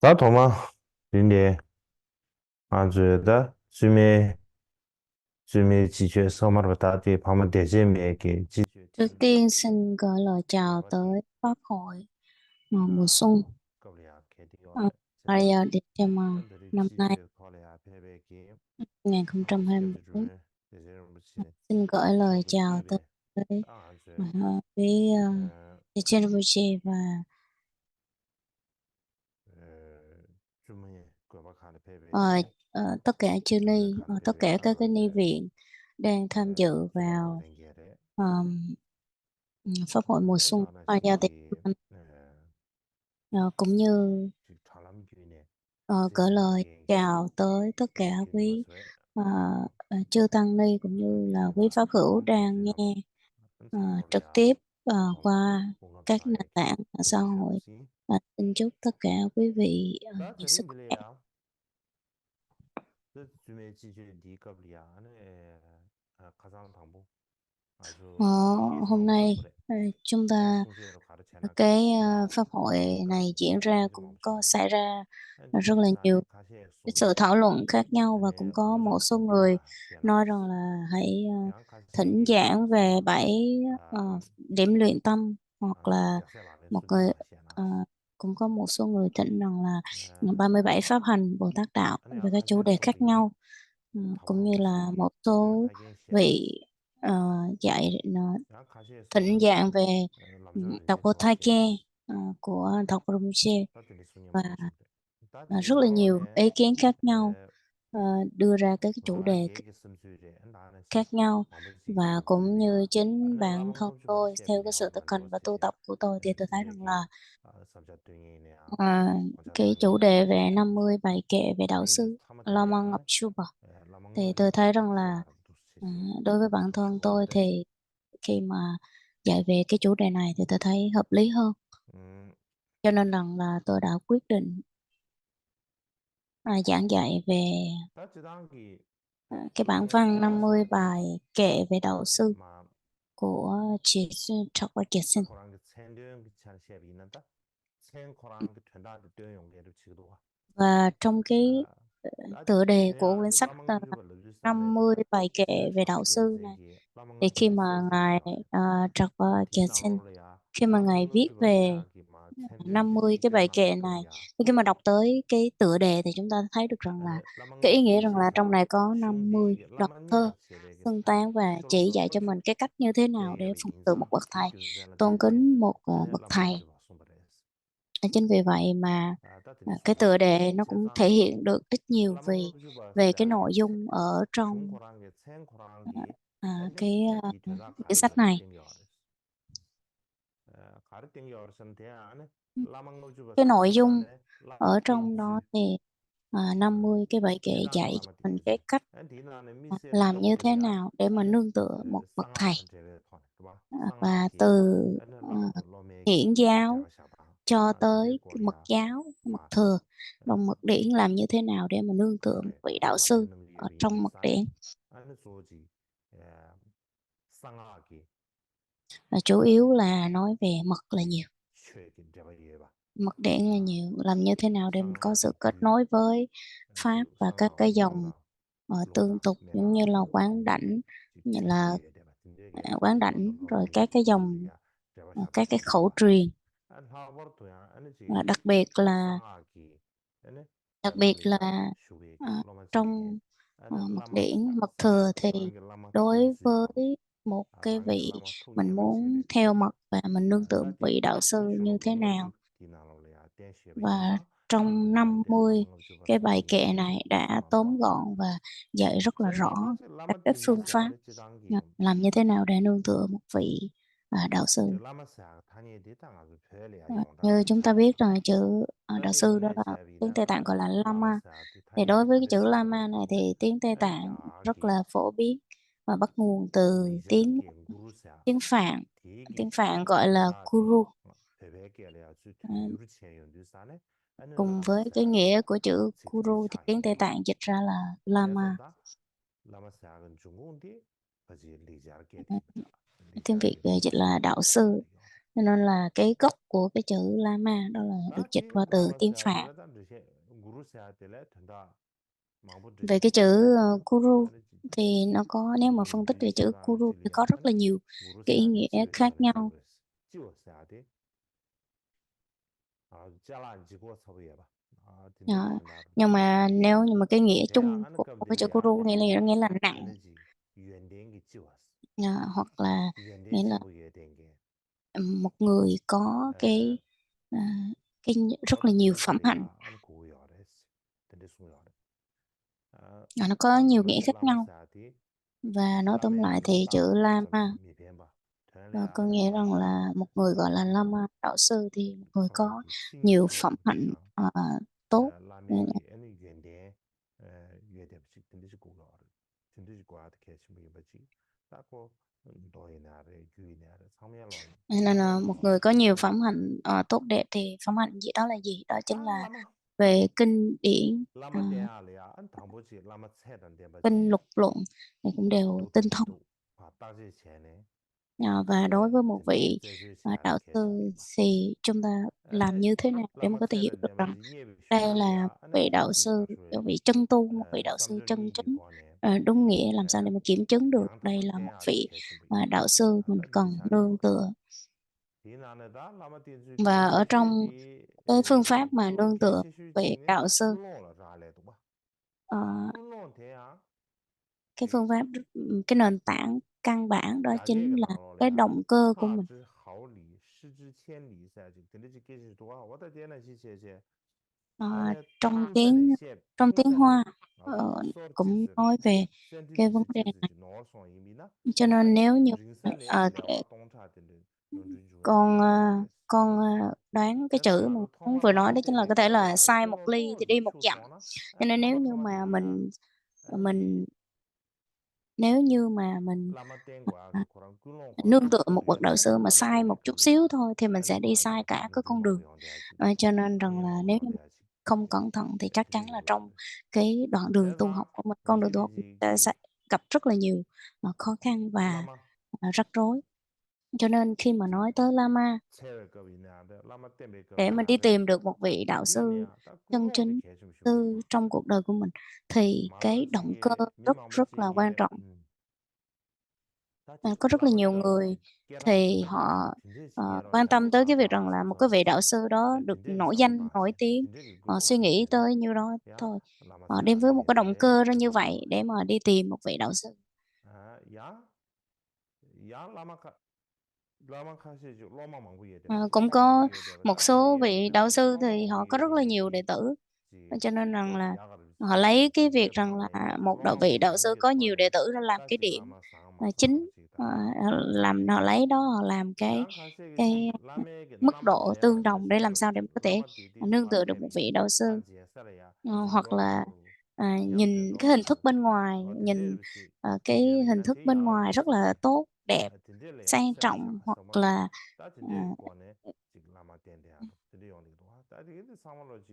早懂吗？今天觉得주미 지주의 서머를 다디 밤을 대제미에게 지주 Trước 팀 tiên xin gửi lời chào 와디 tới Pháp hội mùa 아 xuân 거리야 uh, 개디오네 제가 Maria Decema 팬들이 năm nay 지주 거래야 베베기 2024. 스케줄을 대제를 붙이네 Xin gửi lời 저도 chào tới 주일에 아주 quý 에 December và 주문이 그박하는 ờ, 베베기 tất cả chư ni, 그박하는 tất 베베기 cả các cái 아주 ni viện đang tham dự 주말로 vào 된 게래 um, Pháp hội mùa xuân 나는 Maria 시기 Decema, cũng như 잘남기네 gửi 제가 lời 비행기 chào tới tất cả 비행기 quý 와서 chư tăng ni cũng như là quý pháp hữu đang nghe trực 참고로야 tiếp 좀 qua các nền 공감사에 tảng mạng xã hội. 도시락시 Xin chúc tất cả quý vị 나 nhiều sức 저린 khỏe. 빌려야 그 주매 지주 니까블이야 안에 가상 방법 Ờ, 아주 Hôm 희소한 nay 거래 chúng ta 성수회로 가르쳐나게 cái 나 pháp hội này diễn ra 요즘 cũng có 없는데 xảy ra rất là nhiều 엔디나네 가시에 cái sự 쏘비야 thảo luận khác nhau, và cũng 아니 có một 요즘 số người 빈디나 nói 게나스 rằng là hãy 양 thỉnh 가시에게 giảng về 소망 7 아 điểm luyện tâm, hoặc là 약세 많은 một 수디 người ờ, 가시에나스 cũng có một số người thỉnh rằng là 37 pháp hành Bồ Tát đạo 아니 về 양 các chủ 가시에 đề khác 쏘비 nhau. Cũng như 타보랑 là 수디 một số 다겐시야 vị dạy 양 thỉnh 가시에서 giảng về 남자를 đọc Bồ Tát 리스마시에 Khe của Thọc Rinpoche, 따뜻히 순위 và 모습에 rất 따뜻히 là nhiều 로안에 ý kiến khác nhau đưa ra các cái chủ 말한 đề 계획이 섬수유제 나는 khác nhau. 마무리 Và cũng như 섬수유제야 chính 나는 bản thân 라방법 주바 tôi, theo cái 시에비냐 sự thực hành và tu 만들어지야 tập của tôi, thì tôi thấy rằng 주맥이 là 삼자등이냐 à, cái chủ 원자단이냐 đề về 50 bài kệ về đạo 당연히 sư Lama 타마텔이야 Ngapshuba, thì tôi 라망노주바 thấy rằng là 시아라도 đối với bản thân tôi 추구한데 thì khi mà dạy về cái chủ đề này thì tôi thấy hợp lý hơn, 음 cho nên rằng là tôi đã quyết định giảng dạy về 따뜻한기 cái bản văn 땡겨라 50 bài kệ về đạo sư 마 của Triệt Xuyên Trọc và Kiệt Sinh. 코랑 챈드용 기차는 시합이 있는다 챈 코랑 된다 또 용계를 치고도 Và trong cái 아 tựa đề của 따뜻해야 quyển sách là 라망노주바 러주사베다 50 bài kệ về đạo 르츠베기 sư này, 세기 thì khi 라망노주바 mà ngài 세세기야 Trạc Kiệt Sinh, 디나올레야 khi mà ngài viết 라망노주바 về 시작이 마 챈드용 50 기치 cái bài 때나 kệ này, 거리야 thì khi mà đọc tới cái tựa đề thì chúng ta thấy được rằng là 아니 cái ý nghĩa 라망노주바 rằng là trong 시사 này có 50 슝비에게 đoạn thơ 라만냐 시에게 xưng tán và chỉ 쫄로 dạy cho mình cái cách như thế nào để 땡겨비 phụng sự một 인사 bậc thầy, 규제는 tôn 데데 kính một 아니 bậc thầy. 라망노주바 손바레스 Chính vì vậy mà 따뜻히 cái 순위 tựa đề nó cũng thể 제상기 hiện được ít nhiều 라망노주바 về cái 시작이 nội dung ở trong 슝코랑게 à, 챈코랑기 cái 디테라 quyển sách này. 가르 땡겨 가르 땡겨 어르선 대안에 라망노주바 Cái nội dung 시사네 ở trong đó 라땡주 thì 50 cái bài kệ 제단도 dạy cho 라마 mình cái 땡주제 cách 디나는 미세 làm như thế 떡불이야 nào để mà nương tựa một bậc thầy, 상하 제레 톤 그봐 và 상하기 từ 에는 à, 라마도 로메기 hiển giáo 자가샤바 cho 제레 tới cái mật 꼬리야 giáo, mật 마 thừa, đồng mật điển, làm như thế nào để mà nương tựa một 그래 vị đạo sư 라베는 ở 예비 trong mật 인사네 điển. 아니 소지 상하기 Và chủ yếu là nói về mật là nhiều, 최긴 제가 예봐 mật điển là 아 nhiều, làm như thế nào để mình có sự 상하기 kết 굴 nối với pháp 주 và các 상하 cái dòng 굴라 tương 굴라 tục, giống như 메마 là quán đảnh, như là 진대에 대바 진대에 quán 로도 đảnh, rồi 로도 các cái dòng 로도리아 제가 샤바 các cái khẩu 샤바 truyền. 안 하버도야 아니지 Và đặc biệt là 상하기 얘네 đặc biệt 로미사 là 슈베기 로마시기 mật 라마 điển, mật thừa, thì 상하기 라마 đối với 투구스야 một cái 아방게 vị 라마 mình 투기야 muốn 바치레 theo mật và mình nương tựa một 따디 vị đạo sư như thế nào. 슈로기 디나로레아 댄시에 Và 인사 trong 딘데나데 50 라망을 주바 cái bài 시작이 kệ này đã tóm gọn và dạy rất là rõ 제가 các 라마 cái phương 딘데시아 pháp 레지당기 làm như thế nào để nương tựa một vị đạo sư. 저 라마사 다니에 디당아도 별이야 Như 용다라도 chúng ta biết rằng chữ đạo 따디 sư đó là tiếng 인도네시아비다 Tây Tạng gọi là Lama. 라마사 Thì 다니에 đối với cái chữ 레지당기 Lama này thì tiếng Tây Tạng rất 엔자기 là phổ biến và bắt nguồn từ tiếng 리자르기 구루사 tiếng Phạn. 디기 Tiếng Phạn gọi là 사디 Guru, 베베게레 아주 à, 유르치에 연두산에 아는 cùng với cái 라마사 nghĩa của chữ 시크디 Guru thì tiếng Tây 사기 Tạng dịch ra là Lama. 제선다 라마사는 중국인데 바지 리자르게 디부터 Tiếng Việt 리자르게 dịch 구루사 là đạo sư. 디오레 Cho nên là cái gốc của cái chữ Lama đó là được dịch qua từ tiếng Phạn. Về cái chữ Guru thì nó có, nếu mà phân tích về chữ Guru thì có rất là nhiều cái ý nghĩa khác nhau. Ờ, nhưng mà nếu như mà cái nghĩa chung của cái chữ Guru nghĩa là nặng, hoặc là nghĩa là một người có à, rất là nhiều phẩm hạnh. Nó có nhiều nghĩa khác nhau, và nói tóm lại thì chữ Lama có nghĩa rằng là một người gọi là Lama đạo sư thì một người có nhiều phẩm hạnh tốt. Nên là nên là một người có nhiều phẩm hạnh tốt đẹp thì phẩm hạnh gì đó là gì? Đó chính là về kinh điển, kinh lục luận thì cũng đều tinh thông. Và đối với một vị đạo sư thì chúng ta làm như thế nào để mà có thể hiểu được rằng đây là một vị đạo sư, một vị chân tu, một vị đạo sư chân chính, đúng nghĩa, làm sao để mà kiểm chứng được đây là một vị đạo sư mình cần nương tựa. Và ở trong cái phương pháp mà nương tựa về đạo sư, ờ, cái phương pháp, cái nền tảng căn bản đó chính là cái động cơ của mình. Ờ, trong tiếng Hoa cũng nói về cái vấn đề này. Cho nên nếu như con đoán cái chữ mà con vừa nói đó chính là có thể là sai một ly thì đi một dặm. Cho nên nếu như mà mình nếu như mà mình à, nương tựa một bậc đạo sư mà sai một chút xíu thôi thì mình sẽ đi sai cả cái con đường. Cho nên rằng là nếu như không cẩn thận thì chắc chắn là trong cái đoạn đường tu học của mình, con đường tu học sẽ gặp rất là nhiều khó khăn và rắc rối. Cho nên khi mà nói tới Lama, để mình đi tìm được một vị đạo sư chân chính trong cuộc đời của mình thì cái động cơ rất rất là quan trọng. Có rất là nhiều người thì họ quan tâm tới cái việc rằng là một cái vị đạo sư đó được nổi danh, nổi tiếng, họ suy nghĩ tới nhiêu đó thôi. Họ đem với một cái động cơ ra như vậy để mà đi tìm một vị đạo sư. Cũng có một số vị đạo sư thì họ có rất là nhiều đệ tử, cho nên rằng là họ lấy cái việc rằng là một vị đạo sư có nhiều đệ tử ra làm cái điểm chính, họ lấy đó họ làm cái mức độ tương đồng để làm sao để có thể nương tựa được một vị đạo sư. Hoặc là nhìn cái hình thức bên ngoài, nhìn cái hình thức bên ngoài rất là tốt đẹp, sang trọng, hoặc là ờ,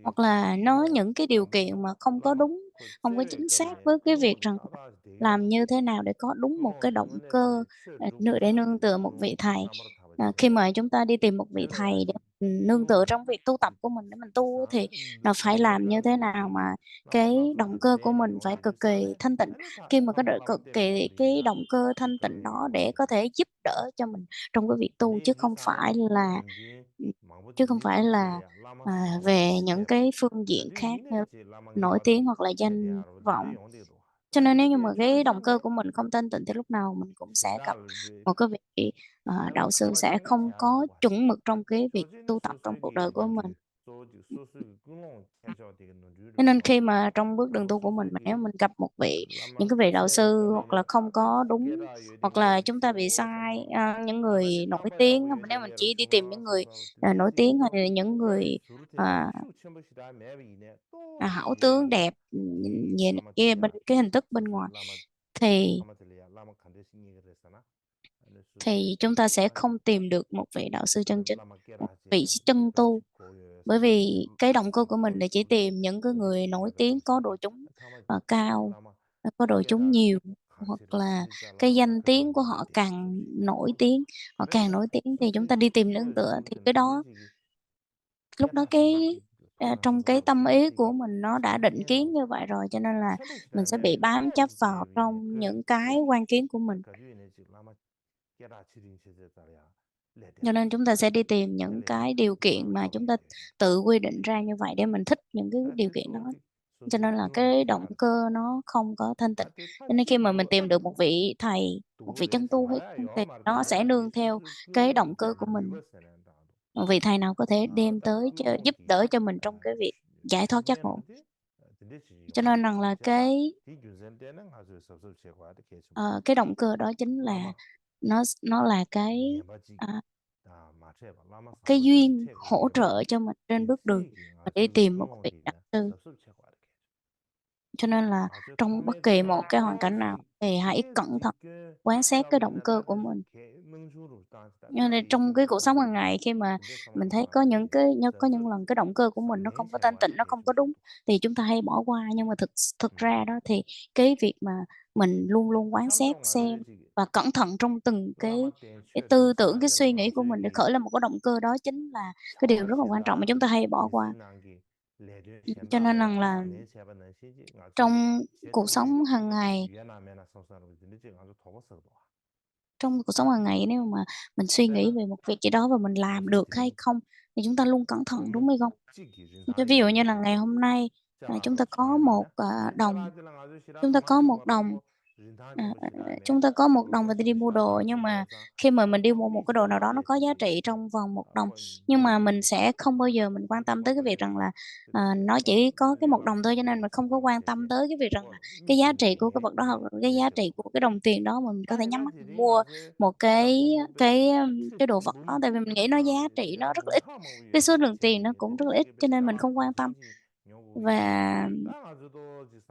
hoặc là nói những cái điều kiện mà không có đúng, không có chính xác với cái việc rằng là làm như thế nào để có đúng một cái động cơ để nương tựa một vị thầy. Khi mà chúng ta đi tìm một vị thầy để nương tựa trong việc tu tập của mình để mình tu thì nó phải làm như thế nào mà cái động cơ của mình phải cực kỳ thanh tịnh. Khi mà cực kỳ cái động cơ thanh tịnh đó để có thể giúp đỡ cho mình trong cái việc tu, chứ không phải là về những cái phương diện khác như nổi tiếng hoặc là danh vọng. Cho nên nếu như mà cái động cơ của mình không thanh tịnh thì lúc nào mình cũng sẽ gặp một cái vị đạo sư sẽ không có chuẩn mực trong cái việc tu tập trong cuộc đời của mình. Cho nên khi mà trong bước đường tu của mình mà nếu mình gặp những cái vị đạo sư hoặc là không có đúng, hoặc là chúng ta bị sai những người nổi tiếng, mà nếu mình chỉ đi tìm những người nổi tiếng hay là những người à, hảo tướng đẹp, nhìn kia bên cái hình thức bên ngoài thì chúng ta sẽ không tìm được một vị đạo sư chân chính, một vị chân tu. Bởi vì cái động cơ của mình là chỉ tìm những cái người nổi tiếng có độ chúng cao, có độ chúng nhiều. hoặc là cái danh tiếng của họ càng nổi tiếng, họ càng nổi tiếng thì chúng ta đi tìm nương tựa, thì cái đó lúc đó trong cái tâm ý của mình nó đã định kiến như vậy rồi, cho nên là mình sẽ bị bám chấp vào trong những cái quan kiến của mình. Cho nên chúng ta sẽ đi tìm những cái điều kiện mà chúng ta tự quy định ra như vậy để mình thích những cái điều kiện đó. Cho nên là cái động cơ nó không có thanh tịnh. Cho nên khi mà mình tìm được một vị thầy, một vị chân tu hay không thì nó sẽ nương theo cái động cơ của mình. Một vị thầy nào có thể đem tới giúp đỡ cho mình trong cái việc giải thoát giác ngộ. Cho nên rằng là cái động cơ đó chính là nó là à, cái duyên hỗ trợ cho mình trên bước đường mà đi tìm một vị đạo sư. Cho nên là trong bất kỳ một cái hoàn cảnh nào thì hãy cẩn thận quan sát cái động cơ của mình. Cho nên trong cái cuộc sống hàng ngày khi mà mình thấy có những lần cái động cơ của mình nó không có thanh tịnh, nó không có đúng thì chúng ta hay bỏ qua, nhưng mà thực ra đó thì cái việc mà mình luôn luôn quán xét xem và cẩn thận trong từng cái tư tưởng, cái suy nghĩ của mình để khởi lên một cái động cơ đó chính là cái điều rất là quan trọng mà chúng ta hay bỏ qua. Cho nên rằng là trong cuộc sống hàng ngày trong cuộc sống hàng ngày nếu mà mình suy nghĩ về một việc gì đó và mình làm được hay không thì chúng ta luôn cẩn thận, đúng hay không? Cho ví dụ như là ngày hôm nay, chúng ta có chúng ta có một đồng, chúng ta có một đồng và đi mua đồ, nhưng mà khi mà mình đi mua một cái đồ nào đó nó có giá trị trong vòng một đồng, nhưng mà mình sẽ không bao giờ mình quan tâm tới cái việc rằng là, nó chỉ có cái một đồng thôi, cho nên mình không có quan tâm tới cái việc rằng là cái giá trị của cái vật đó hoặc là cái giá trị của cái đồng tiền đó mà mình có thể nhắm mắt mình mua một cái đồ vật đó, tại vì mình nghĩ nó giá trị nó rất là ít, cái số lượng tiền nó cũng rất là ít, cho nên mình không quan tâm. Và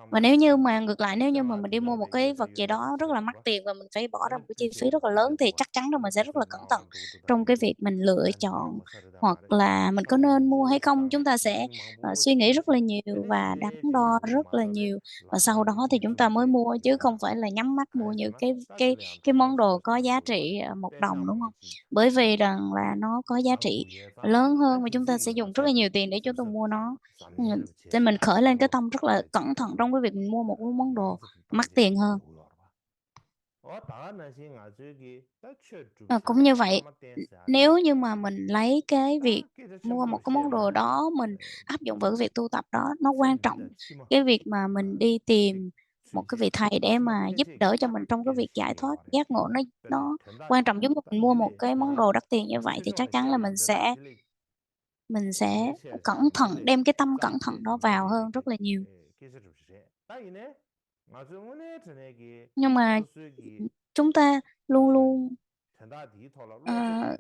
và nếu như mà ngược lại, nếu như mà mình đi mua một cái vật gì đó rất là mắc tiền và mình phải bỏ ra một cái chi phí rất là lớn thì chắc chắn là mình sẽ rất là cẩn thận trong cái việc mình lựa chọn, hoặc là mình có nên mua hay không. Chúng ta sẽ, suy nghĩ rất là nhiều và đắn đo rất là nhiều, và sau đó thì chúng ta mới mua chứ không phải là nhắm mắt mua những cái món đồ có giá trị, 1 đồng, đúng không? Bởi vì rằng là nó có giá trị lớn hơn và chúng ta sẽ dùng rất là nhiều tiền để chúng ta mua nó. Cho mình khởi lên cái tâm rất là cẩn thận trong cái việc mình mua một cái món đồ mắc tiền hơn. Cũng như vậy, nếu như mà mình lấy cái việc mua một cái món đồ đó, mình áp dụng vào cái việc tu tập đó, nó quan trọng cái việc mà mình đi tìm một cái vị thầy để mà giúp đỡ cho mình trong cái việc giải thoát giác ngộ nó quan trọng giống như mình mua một cái món đồ đắt tiền như vậy thì chắc chắn là mình sẽ cẩn thận, đem cái tâm cẩn thận đó vào hơn rất là nhiều. Nhưng mà, chúng ta luôn luôn, ờ,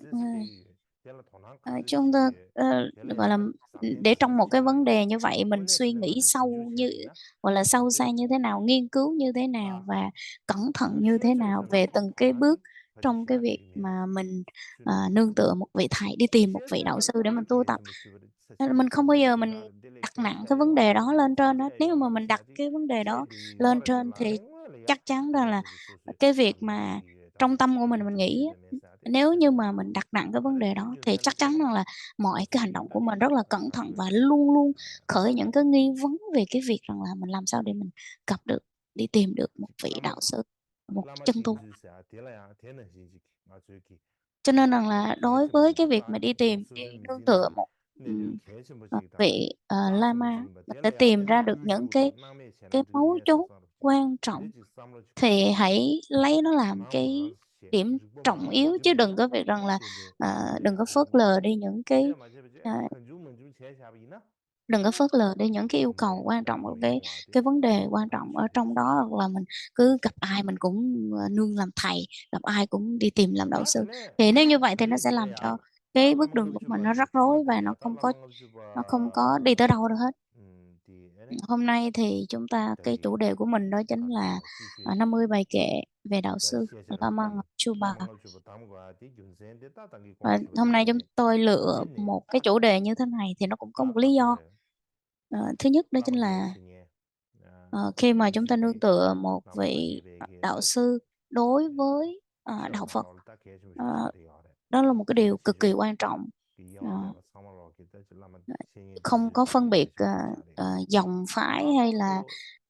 ờ, chúng ta, gọi là, để trong một cái vấn đề như vậy mình suy nghĩ sâu gọi là, sâu xa như thế nào, nghiên cứu như thế nào và cẩn thận như thế nào về từng cái bước trong cái việc mà mình, nương tựa một vị thầy, đi tìm một vị đạo sư để mình tu tập. Nên là mình không bao giờ mình đặt nặng cái vấn đề đó lên trên hết. Nếu mà mình đặt cái vấn đề đó lên trên thì chắc chắn ra là cái việc mà trong tâm của mình nghĩ á, nếu như mà mình đặt nặng cái vấn đề đó thì chắc chắn rằng là mọi cái hành động của mình rất là cẩn thận và luôn luôn khởi những cái nghi vấn về cái việc rằng là mình làm sao để mình gặp được, đi tìm được một vị đạo sư, một chân tu. Cho nên rằng là đối với cái việc mà đi nương tựa một, vị, Lama, mình sẽ tìm ra được những cái mấu chốt quan trọng, thì hãy lấy nó làm cái điểm trọng yếu chứ đừng có việc rằng là, đừng có phớt lờ đi à, đừng có phớt lờ đi những cái yêu cầu quan trọng, cái vấn đề quan trọng ở trong đó, hoặc là mình cứ gặp ai mình cũng, nương làm thầy, gặp ai cũng đi tìm làm đạo sư. Thì nếu như vậy thì nó sẽ làm cho cái bước đường của mình nó rắc rối và nó không có đi tới đâu đâu hết. Hôm nay thì cái chủ đề của mình đó chính là, 50 bài kệ về đạo sư Lama Ngọc Chu Bà. Và hôm nay chúng tôi lựa một cái chủ đề như thế này thì nó cũng có một lý do. Thứ nhất đó chính là, khi mà chúng ta nương tựa một vị, đạo sư đối với, đạo Phật, ờ, đó là một cái điều cực kỳ quan trọng. Ờ, không có phân biệt, dòng phái hay là,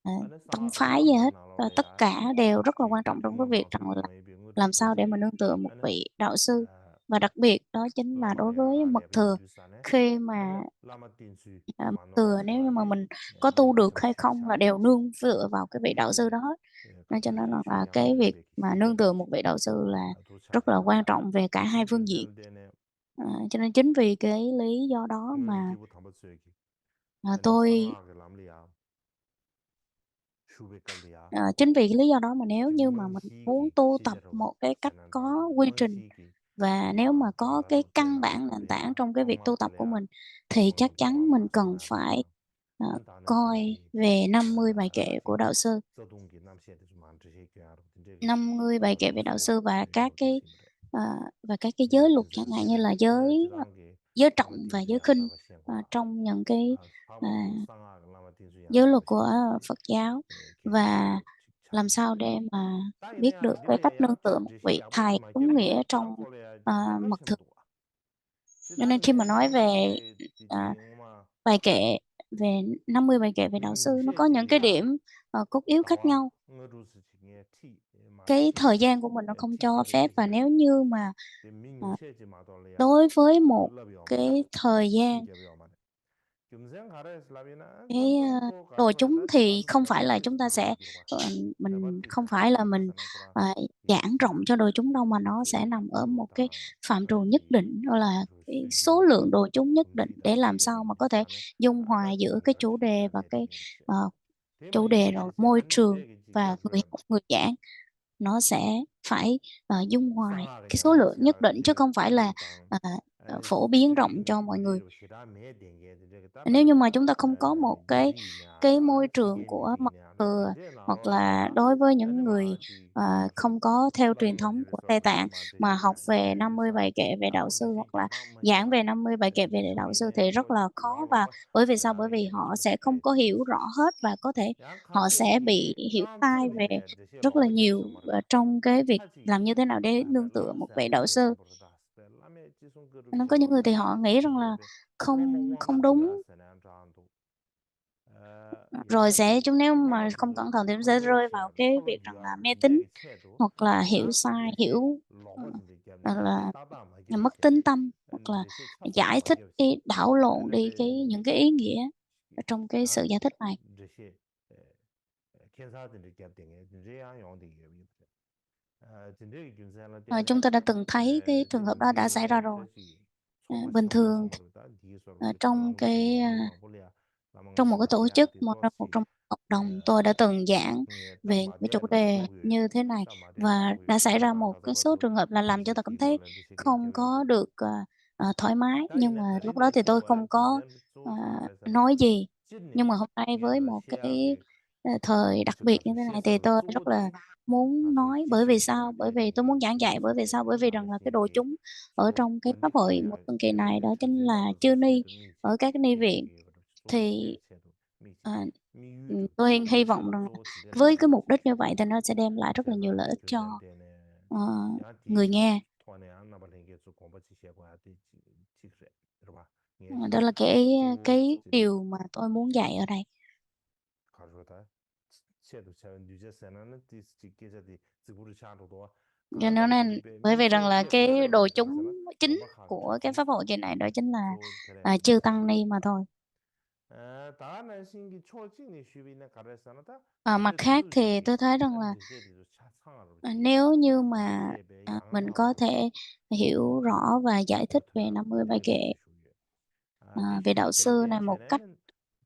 ờ, tông phái gì hết, tất cả đều rất là quan trọng trong cái việc rằng là làm sao để mà nương tựa một vị đạo sư. Và đặc biệt đó chính là đối với mật thừa, khi mà, mật thừa nếu như mà mình có tu được hay không là đều nương tựa vào cái vị đạo sư đó hết. Nên cho nên là cái việc mà nương tựa một vị đạo sư là rất là quan trọng về cả hai phương diện. Cho nên chính vì cái lý do đó mà, tôi chính vì cái lý do đó mà nếu như mà mình muốn tu tập một cái cách có quy trình và nếu mà có cái căn bản nền tảng trong cái việc tu tập của mình, thì chắc chắn mình cần phải, coi về 50 bài kệ của đạo sư. 50 bài kệ về đạo sư ờ, và các cái giới luật chẳng hạn như là giới trọng và giới khinh, trong những cái, à, giới luật của Phật giáo. Và làm sao để mà biết được cái cách nương tựa một vị thầy đúng nghĩa trong, mật thực. Cho nên khi mà nói về, à, bài kệ về 50 bài kệ về đạo sư, nó có những cái điểm, cốt yếu khác nhau. Cái thời gian của mình nó không cho phép và nếu như mà, ờ, đối với một cái thời gian cái, đồ chúng thì không phải là chúng ta sẽ mình không phải là mình, ờ, giảng rộng cho đồ chúng đâu, mà nó sẽ nằm ở một cái phạm trù nhất định, đó là cái số lượng đồ chúng nhất định để làm sao mà có thể dung hòa giữa cái chủ đề và cái, ờ, chủ đề rồi môi trường và người học, người giảng. Nó sẽ phải, dung hòa cái số lượng nhất định chứ không phải là, ờ, phổ biến rộng cho mọi người. Nếu như mà chúng ta không có một cái môi trường của mật thừa, hoặc là đối với những người, không có theo truyền thống của Tây Tạng mà học về 50 bài kệ về đạo sư, hoặc là giảng về 50 bài kệ về đạo sư thì rất là khó. Và bởi vì sao? Bởi vì họ sẽ không có hiểu rõ hết và có thể họ sẽ bị hiểu sai về rất là nhiều, trong cái việc làm như thế nào để nương tựa một vị đạo sư. Nên có những người thì họ nghĩ rằng là không không đúng. Rồi chúng nếu mà không cẩn thận thì chúng sẽ rơi vào cái việc rằng là mê tín, hoặc là hiểu sai, ờ, hoặc là mất tín tâm, hoặc là giải thích đi, đảo lộn đi những cái ý nghĩa ở trong cái sự giải thích này. Chúng ta đã từng thấy cái trường hợp đó đã xảy ra rồi. Bình thường thì, trong trong một cái tổ chức, trong cộng đồng, tôi đã từng giảng về những cái chủ đề như thế này và đã xảy ra một cái số trường hợp là làm cho tôi cảm thấy không có được, thoải mái, nhưng mà lúc đó thì tôi không có, ờ, nói gì. Nhưng mà hôm nay với một cái, thời đặc biệt như thế này thì tôi rất là muốn nói, bởi vì sao? Bởi vì tôi muốn giảng dạy, bởi vì sao? Bởi vì rằng là cái đội chúng ở trong cái pháp hội một tuần kỳ này đó chính là chư ni ở các cái ni viện. Thì, ờ, tôi hy vọng rằng là với cái mục đích như vậy thì nó sẽ đem lại rất là nhiều lợi ích cho, ờ, người nghe. Đó là cái điều mà tôi muốn dạy ở đây. Cho nên bởi vì rằng là cái đồ chúng chính của cái pháp hội kỳ này đó chính là, chư tăng ni mà thôi. Mặt khác thì tôi thấy rằng là, nếu như mà, mình có thể hiểu rõ và giải thích về 50 bài kệ, về đạo sư này một cách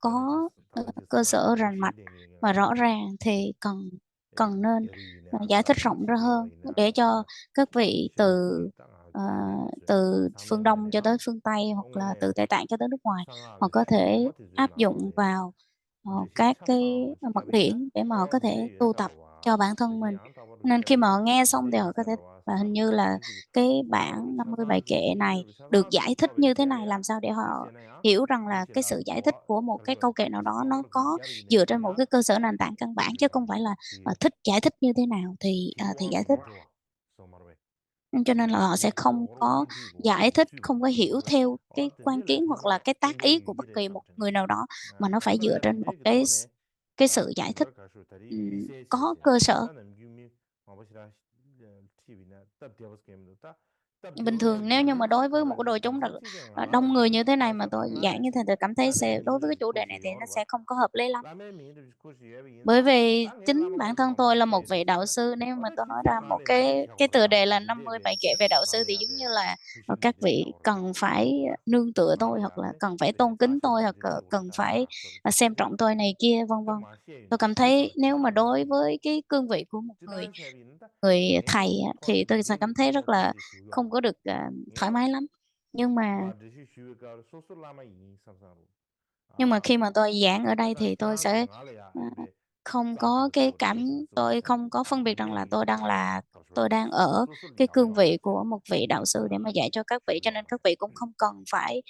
có, cơ sở rành mạch và rõ ràng thì cần cần nên, giải thích rộng ra hơn để cho các vị ờ, từ phương Đông cho tới phương Tây, hoặc là từ Tây Tạng cho tới nước ngoài, họ có thể áp dụng vào, các cái mật điển để mà họ có thể tu tập. cho bản thân mình. Nên khi mà họ nghe xong thì họ có thể và hình như là cái bản 50 bài kệ này được giải thích như thế này, làm sao để họ hiểu rằng là cái sự giải thích của một cái câu kệ nào đó nó có dựa trên một cái cơ sở nền tảng căn bản, chứ không phải là, thích giải thích như thế nào thì giải thích. Cho nên là họ sẽ không có giải thích, không có hiểu theo cái quan kiến hoặc là cái tác ý của bất kỳ một người nào đó, mà nó phải dựa trên một cái sự giải thích, có cơ sở. Bình thường nếu như mà đối với một cái đội chúng đông người như thế này mà tôi giảng như thế tôi cảm thấy đối với cái chủ đề này thì nó sẽ không có hợp lý lắm. Bởi vì chính bản thân tôi là một vị đạo sư, nếu mà tôi nói ra một cái tựa đề là 50 bài kệ về đạo sư thì giống như là, các vị cần phải nương tựa tôi, hoặc là cần phải tôn kính tôi, hoặc cần phải, xem trọng tôi này kia, vân vân. Tôi cảm thấy nếu mà đối với cái cương vị của một người người thầy á, thì tôi sẽ cảm thấy rất là không có được, thoải mái lắm. Nhưng mà nhưng mà khi mà tôi giảng ở đây thì tôi sẽ, ờ, không có tôi không có phân biệt rằng là tôi đang ở cái cương vị của một vị đạo sư để mà dạy cho các vị, cho nên các vị cũng không cần phải,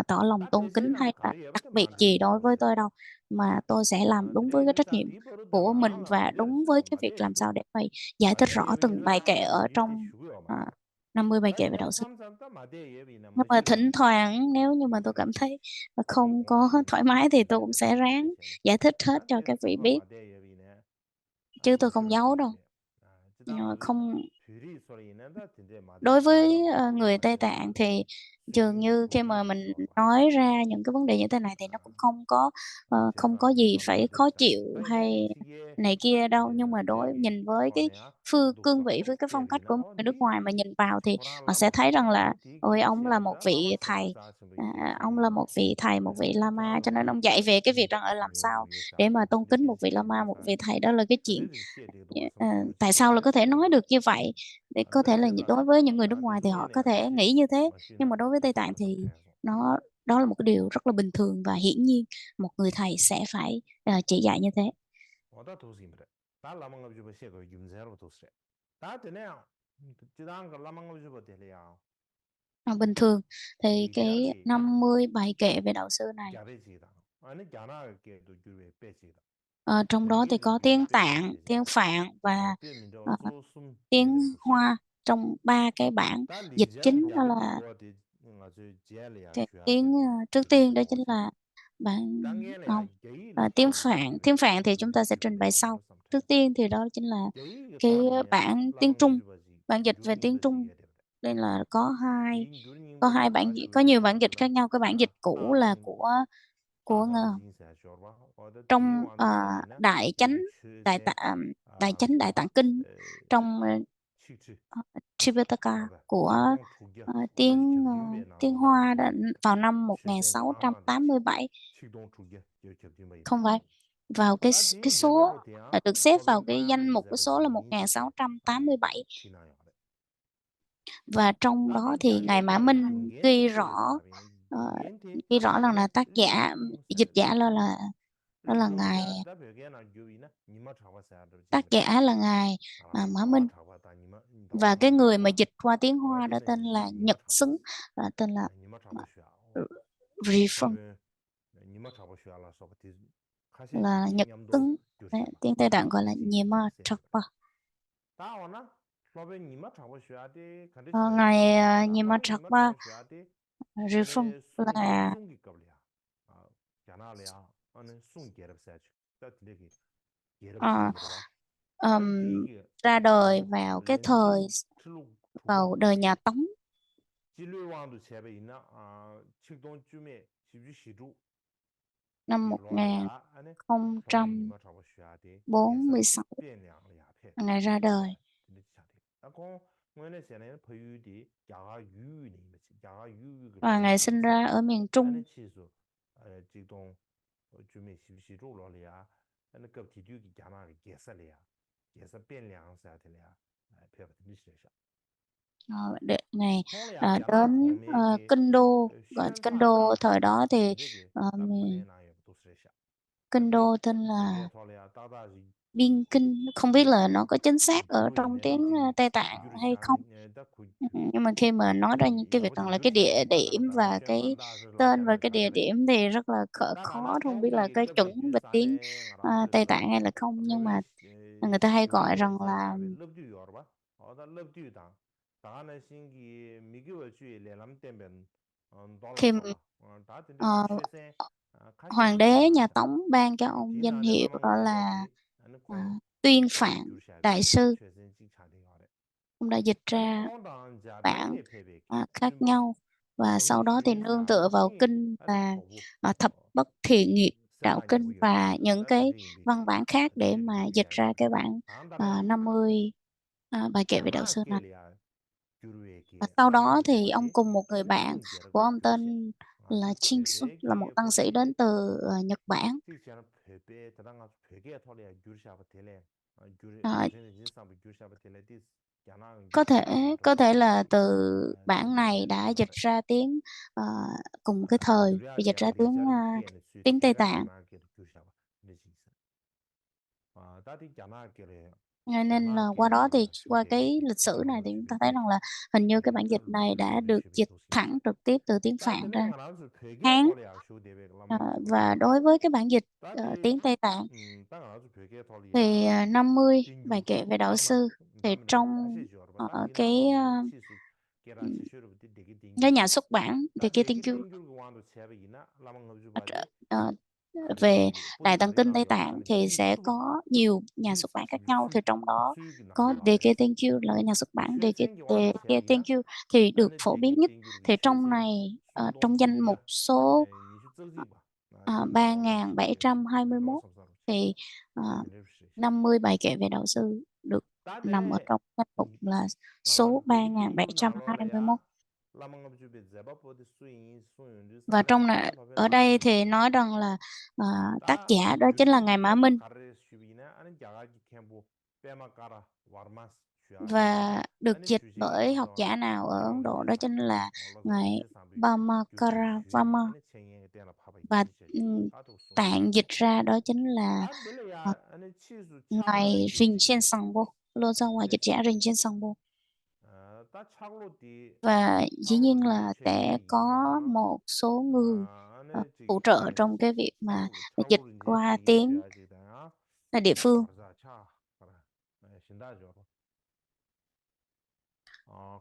tỏ lòng tôn kính hay là đặc biệt gì đối với tôi đâu, mà tôi sẽ làm đúng với cái trách nhiệm của mình và đúng với cái việc làm sao để mà giải thích rõ từng bài kệ ở trong, 50 bài kệ về đạo sư. Nhưng mà thỉnh thoảng nếu như mà tôi cảm thấy, không có thoải mái thì tôi cũng sẽ ráng giải thích hết cho các vị biết, chứ tôi không giấu đâu. Không đối với, người Tây Tạng thì dường như khi mà mình nói ra những cái vấn đề như thế này thì nó cũng không có gì phải khó chịu hay này kia đâu. Nhưng mà nhìn với cái cương vị, với cái phong cách của một người nước ngoài mà nhìn vào thì họ sẽ thấy rằng là "Ôi, ông là một vị thầy, ông là một vị thầy, một vị Lama", cho nên ông dạy về cái việc rằng, làm sao để mà tôn kính một vị Lama, một vị thầy, đó là cái chuyện, tại sao là có thể nói được như vậy. Để có thể là đối với những người nước ngoài thì họ có thể nghĩ như thế, nhưng mà đối với Tây Tạng thì nó đó là một cái điều rất là bình thường và hiển nhiên một người thầy sẽ phải, chỉ dạy như thế. Oda tosi imbre. Ta lamanga vijuba shego yumzero tosre. Ta tenea, jidanga lamanga vijuba delea. Bình thường thì cái Yigyabi, 50 bài kệ về đạo sư này, gyabe jida. Ane gyana ke do gyube pe jida. trong đó thì Degi do có gyube tiếng pe Tạng, jida tiếng jida. Phạn và, Pe mindo ờ, zo sum tiếng jere tosre. Hoa trong 3 cái bản Ta dịch ligel chính đó gyabe là tigwa de nga zo jelea cái shua tere. trước Gyube tiên đó chính shio se. là bản Dangene ya hông, geyi le tiếng shio ge Phạn. gyube Tiếng Phạn thì chúng gyube ta sẽ gyube trình bày gyube sau. gyube samtre. Trước tiên thì đó chính là Geyi ge cái tangde ya bản tiếng lamanga Trung, vijuba ji bản dịch về gyuri tiếng nyingba ji Trung, ye de. nên là Geyi gyuri nyingba de có ashura nhiều ge bản dịch la khác nhau. Cái bản dịch cũ ta là mindu của aba Ng jinsa shorba oda ti trong, wandu shebi na Đại Chánh geyi Đại chuse Tạng Đại Chánh Đại Tạng Kinh, trong, chikchi Tripitaka oda của, chikdong chugya oda chegyumbe na tiếng oda Hoa vào năm shesen gyana de 1687. chikdong chugya yo chegyumbe ina Không phải, vào ta cái tin gyabe số bo ya được xếp lobe vào cái mayam danh le mục cái zeba số ji là yin se 1687, china ya de và trong ta đó ta thì Ngài gyane Mã ta de Minh jungen te shebe sa be ờ, jungen te ghi ta rõ rằng là tác ri giả, gung sa dịch de giả đó là ri Ngài ya da be ge na gyu na nima chawa sa de tác jimre giả là Ngài, à Mã dawa Minh, chawa ta nima dawa và chawa cái ta người nima mà dịch qua tiếng dawa Hoa de đó sa tên là nima Nhật chawa Xứng, tên là, nima ờ, chawa shua Rifeng, lobe nima chawa shua la so ti khashe shi là ti Nhật nyam do Xứng, gyur đấy, sha ba tiếng Tây Tạng gọi ti là shi ge Nyema de se de Trappa. ta wa na lobe nima chawa shua de kan de Ờ, shi ge Ngài, ta Nyema lobe nima Trappa chawa shua de Rifeng ane sung ge là sung gi kab ya gyana le ya ane sung ge rab sa chi ta ti de ge ge rab shi ờ, ge ba ta ờm, ge ge ra đời ane vào cái ren thời chilu thugwa vào đời nhà Tống ji lue wang du chebe ina chik dong ju me chi ju shi zhu năm di một lo le nghìn ya ane không lobe trăm nima chawa shua de ge bốn sa mươi sáu bian liang le ya pe Ngài ra đời. tene chi cha de ta kong ngwe ne se ne pe yu di ya ga yu ni me chi ya ga yu ge Và pe Ngài chi sinh se ra ở miền ane Trung chi su chik dong ju me shi shi zhu lo le ya ane gab ti du gi ya na ge sa le ya ge sa bian liang sa de le ya pe ba tene chi sha Ngài, kong le ya ya na đến, kong me ge Kinh Đô, gọi xuan Kinh zang Đô da thời đó thì, tene ge ờ, ta pale na ye du se sha Kinh Đô tên ge là to le ya ta da ji Biên Kinh, không biết là nó có chính xác ở trong tiếng Tây Tạng hay không. Nhưng mà khi mà nói ra những cái việc rằng là cái địa điểm và cái tên và cái địa điểm thì rất là khó, không biết là cái chuẩn về tiếng Tây Tạng hay là không, nhưng mà người ta hay gọi rằng là khi ờ, hoàng đế nhà Tống ban cho ông danh hiệu đó là à, Tuyên Phạn Đại sư. Ông đã dịch ra bản khác nhau, và sau đó thì nương tựa vào kinh là thập bất thiện nghiệp đạo kinh và những cái văn bản khác để mà dịch ra cái bản 50 bài kệ về đạo sư này. Và sau đó thì ông cùng một người bạn của ông tên là Chinsu, là một tăng sĩ đến từ Nhật Bản. Ờ, có thể là từ bản này đã dịch ra tiếng cùng cái thời thì dịch ra tiếng Tây Tạng. Nên là qua đó thì qua cái lịch sử này thì chúng ta thấy rằng là hình như cái bản dịch này đã được dịch thẳng trực tiếp từ tiếng Phạn ra Hán. Và đối với cái bản dịch tiếng Tây Tạng thì 50 bài kệ về đạo sư thì trong ừm, cái nhà xuất bản thì kia Tiên Cưu ờ, về Đại Tạng Kinh Tây Tạng thì sẽ có nhiều nhà xuất bản khác nhau, thì trong đó có DK Tiên Cưu là nhà xuất bản DK Tiên Cưu thì được phổ biến nhất. Thì trong này trong danh mục số 3721 thì 50 bài kệ về đạo sư được nằm ở trong danh mục là số 3721. Và trong này, ở đây thì nói rằng là tác giả đó chính là Ngài Mã Minh, và được dịch bởi học giả nào ở Ấn Độ đó chính là Ngài Bamakaravama, và tạng dịch ra đó chính là Ngài Rinchen Sangpo, Losawà dịch giả Rinchen Sangpo. Và dĩ nhiên là sẽ có một số người phụ trợ trong cái việc mà dịch qua tiếng địa phương.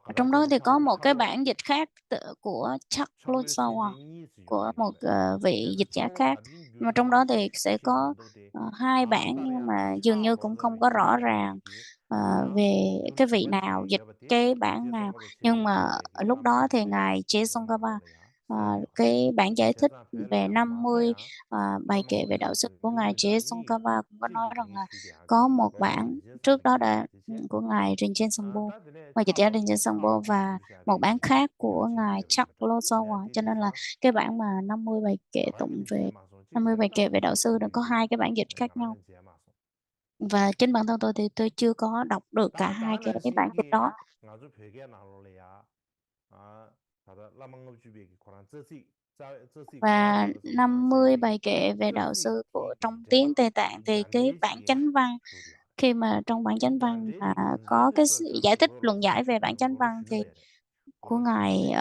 Ở trong đó thì có một cái bản dịch khác của Chuck Losawà, của một vị dịch giả khác, mà trong đó thì sẽ có hai bản nhưng mà dường như cũng không có rõ ràng về cái vị nào dịch cái bản nào. Nhưng mà ở lúc đó thì ngài Chế Tsongkhapa cái bản giải thích về 50 bài kệ về đạo sư của ngài Chế Tsongkhapa cũng có nói rằng là có một bản trước đó của ngài Rinchen Sangpo, ngài dịch giả Rinchen Sangpo, và một bản khác của ngài Chuck Losawà, cho nên là cái bản mà 50 bài kệ tụng về 50 bài kệ về đạo sư đã có hai cái bản dịch khác nhau. Và chính bản thân tôi thì tôi chưa có đọc được cả hai cái bản dịch đó. Và 50 bài kệ về đạo sư của trong tiếng Tây Tạng thì cái bản chánh văn, khi mà trong bản chánh văn mà có cái giải thích luận giải về bản chánh văn thì của ngài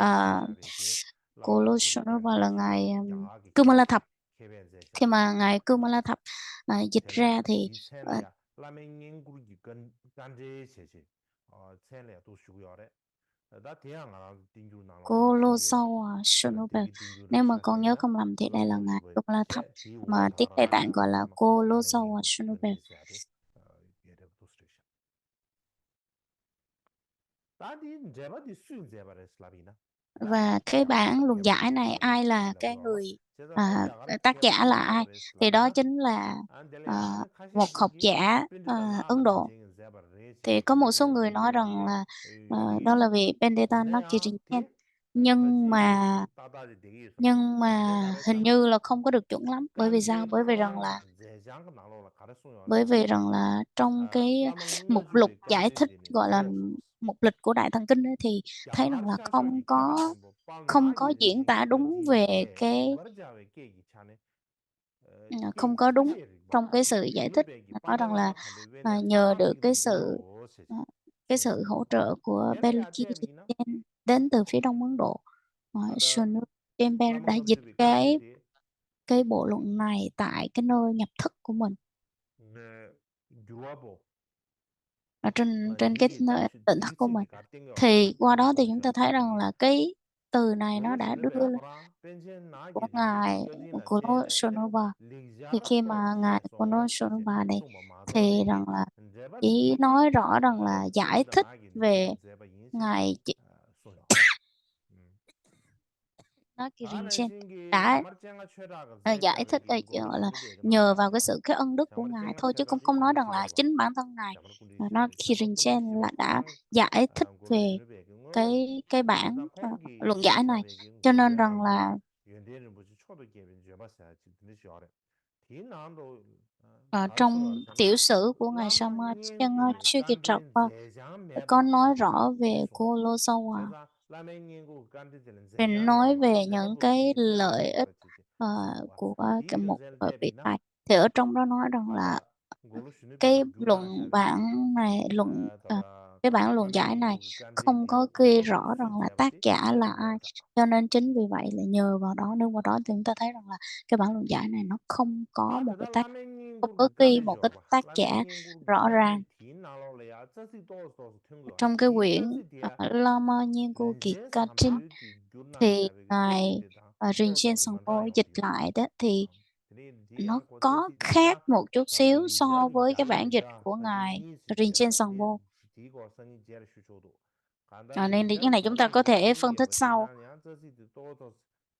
Kolosonova là ngài Kumala Thập. Khi mà ngài Kumala Thập dịch ra thì Kolosonova, nếu mà con nhớ không lầm thì đây là ngài Kumala Thập, mà tiếng Tây Tạng gọi là Kolosonova. Và cái bản luận giải này ai là cái người tác giả là ai, thì đó chính là một học giả Ấn Độ. Thì có một số người nói rằng là đó là vị Pendeta Nakirinchen, nhưng mà hình như là không có được chuẩn lắm. Bởi vì sao? Bởi vì rằng là trong cái mục lục giải thích gọi là mục lịch của Đại Tạng Kinh ấy, thì thấy rằng là không có diễn tả đúng về cái không có đúng trong cái sự giải thích. Nói rằng là, nhờ được ờ, cái sự hỗ trợ của Belkirichen đến từ phía Đông Ấn Độ, Sonu Kemper đã dịch cái bộ luận này tại cái nơi nhập thức của mình, ở trên trên cái nơi tỉnh thức của mình. Thì qua đó thì chúng ta thấy rằng là cái từ này nó đã đưa lên của ngài Kunoshonoba. Thì khi mà ngài Kunoshonoba này thì rằng là chỉ nói rõ rằng là giải thích về ngài nói Kirinchen đã giải thích gọi là nhờ vào cái sự cái ân đức của ngài thôi, chứ cũng không nói rằng là chính bản thân ngài, nó Kirinchen là đã giải thích về cái bản luận giải này, cho nên rằng là trong tiểu sử của ngài Samachyanga Chukitapa có nói rõ về cô Lô Sâu thì nói về những cái lợi ích của một vị thầy. Thì ở trong đó nói rằng là cái luận bản này cái bản luận giải này không có ghi rõ rằng là tác giả là ai, cho nên chính vì vậy là nhờ vào đó, nương vào đó thì chúng ta thấy rằng là cái bản luận giải này nó không có không có ghi một cái tác giả rõ ràng. Trong cái quyển Lama Nyenku Kikatin thì ngài Rinchen Songpo dịch lại đó thì nó có khác một chút xíu so với cái bản dịch của ngài Rinchen Songpo. Nên cái này chúng ta có thể phân tích sau.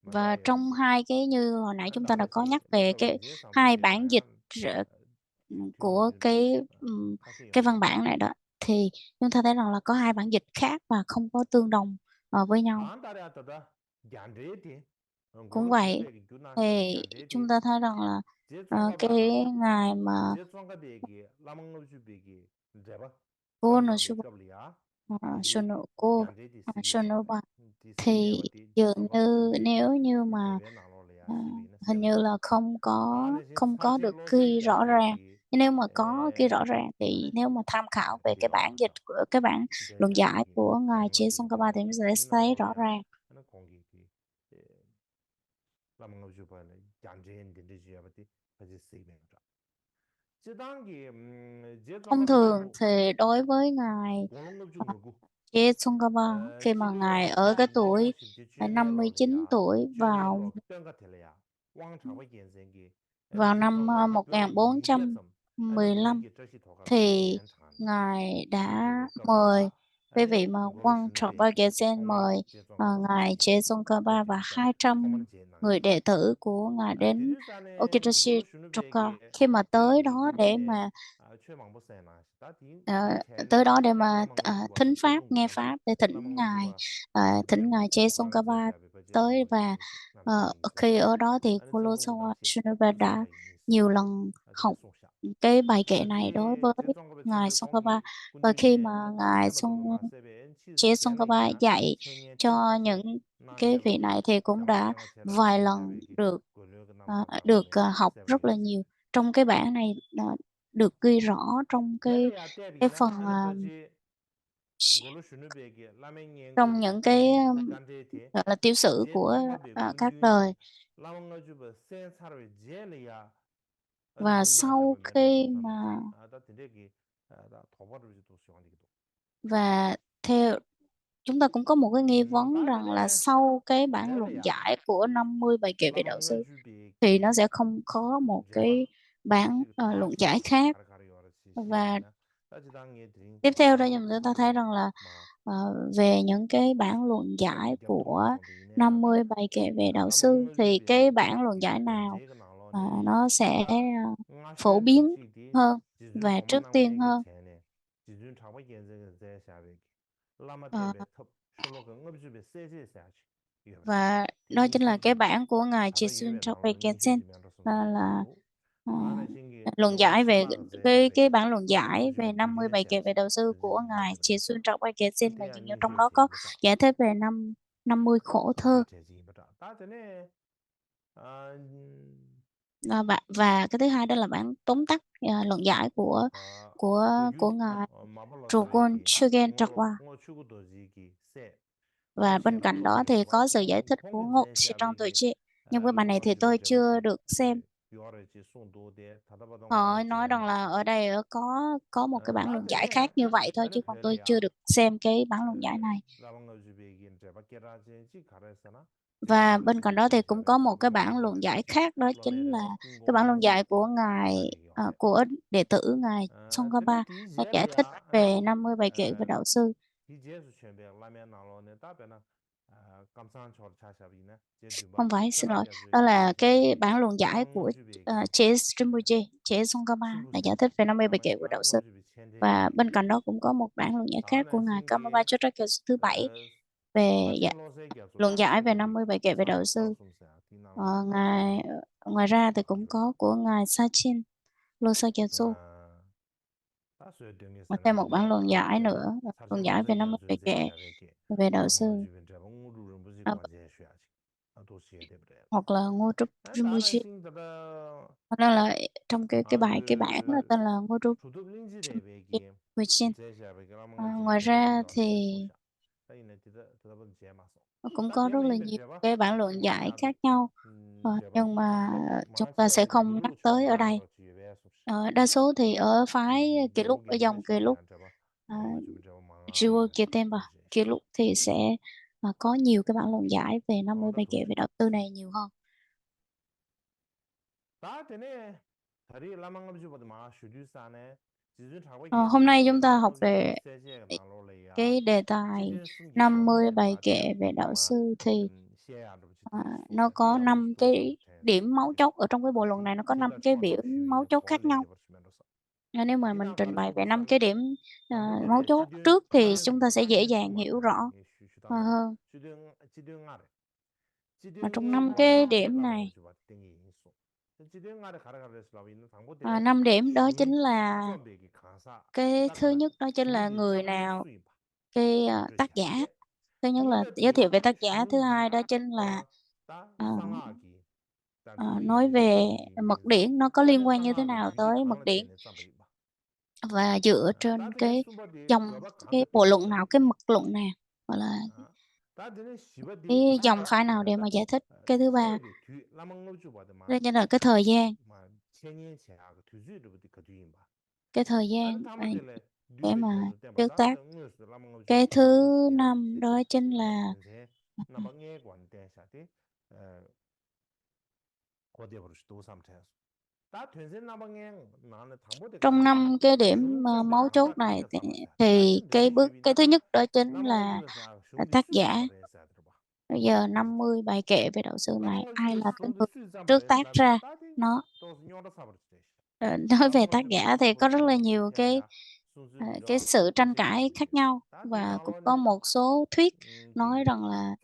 Và trong hai cái như hồi nãy chúng ta đã có nhắc về cái hai bản dịch của cái văn bản này đó, thì chúng ta thấy rằng là có hai bản dịch khác và không có tương đồng với nhau. Cũng vậy, thì chúng ta thấy rằng là cái ngài mà cô Sonoba thì dường như nếu như mà hình như là không có được ghi rõ ràng. Nhưng nếu mà có ghi rõ ràng thì nếu mà tham khảo về cái bản dịch của cái bản luận giải của ngài Chế Tsongkhapa thì nó sẽ thấy rõ ràng. Thông thường thì đối với ngài Chế Tsongkhapa, khi mà ngài ở cái tuổi 59 tuổi vào năm 1415 thì ngài đã mời cái vị mà Quang Trọpa Gyatsen mời ngài Chế Tsongkhapa và 200 người đệ tử của ngài đến Okitashi Choka. Khi mà tới đó để mà thính pháp, nghe pháp để thỉnh ngài Che Tsongkhapa tới. Và khi ở đó thì Kulosawa Shinova đã nhiều lần học cái bài kệ này đối với ngài Tsongkhapa. Và khi mà ngài Che Tsongkhapa dạy cho những cái vị này thì cũng đã vài lần được học rất là nhiều. Trong cái bản này được ghi rõ trong cái phần trong những cái gọi là tiểu sử của các đời. Và sau khi mà và theo chúng ta cũng có một cái nghi vấn rằng là sau cái bản luận giải của 50 bài kệ về đạo sư thì nó sẽ không có một cái bản luận giải khác. Và tiếp theo đây chúng ta thấy rằng là về những cái bản luận giải của 50 bài kệ về đạo sư thì cái bản luận giải nào nó sẽ phổ biến hơn và trước tiên hơn. Và đó chính là cái bản của ngài Chisun Trapek Ketsen là luận giải về cái bản luận giải về 50 bài kệ về đạo sư của ngài Chisun Trapek Ketsen, là dường như trong đó có giải thích về 50 khổ thơ. và cái thứ hai đó là bản tóm tắt, luận giải của của của ngài Trogon Shingen Trakwa. Và bên cạnh đó thì có sự giải thích của Ngộ Sĩ Trong Tuệ Trì. Nhưng cái bài này thì tôi chưa được xem. Họ nói rằng là ở đây có một cái bản luận giải khác như vậy thôi, chứ còn tôi chưa được xem cái bản luận giải này. Và bên cạnh đó thì cũng có một cái bản luận giải khác, đó chính là cái bản luận giải của ngài của đệ tử ngài Tsongkhapa, nó giải thích về 50 bài kệ về đạo sư. Không phải, xin lỗi, đó là cái bản luận giải của chế Rinpoche, chế Tsongkhapa đã giải thích về 50 bài kệ của đạo sư. Và bên cạnh đó cũng có một bản luận giải khác của ngài Karmapa Chotraka thứ 7 về luận giải về 50 bài kệ về đạo sư. Ngoài ra thì cũng có của ngài Sachin Losai Gyatso, và thêm một bản luận giải nữa, luận giải về 50 bài kệ về đạo sư, hoặc là Ngô Trúc Rinpoche. Đó là trong cái bản là tên là Ngô Trúc Rinpoche. Ngoài ra thì cũng có rất là nhiều cái bản luận giải khác nhau, nhưng mà chúng ta sẽ không nhắc tới ở đây. Đa số thì ở phái Kỳ Lúc, ở dòng Kỳ Lúc, Jiwo Kirtempa Kỳ Lúc thì sẽ có nhiều cái bản luận giải về 50 bài kệ về đạo tư này nhiều hơn. Hôm nay chúng ta học về cái đề tài 50 bài kệ về đạo sư thì nó có 5 cái điểm máu chốt. Ở trong cái bộ luận này nó có 5 cái điểm máu chốt khác nhau. Nếu mà mình trình bày về 5 cái điểm máu chốt trước thì chúng ta sẽ dễ dàng hiểu rõ hơn. Và trong 5 cái điểm này, 5 điểm đó chính là cái thứ nhất, đó chính là người nào, cái tác giả. Thứ nhất là giới thiệu về tác giả. Thứ hai đó chính là nói về mật điển, nó có liên quan như thế nào tới mật điển, và dựa trên cái bộ luận nào, cái mật luận nào, hoặc là cái dòng phái nào để mà giải thích. Cái thứ ba, đó chính là cái thời gian để mà tương tác. Cái thứ năm đó chính là trong 5 cái điểm mấu chốt này thì cái thứ nhất đó chính là tác giả. Bây giờ 50 bài kệ về đạo sư này, ai là cái người trước tác ra nó? Nói về tác giả thì có rất là nhiều cái sự tranh cãi khác nhau, và cũng có một số thuyết nói rằng là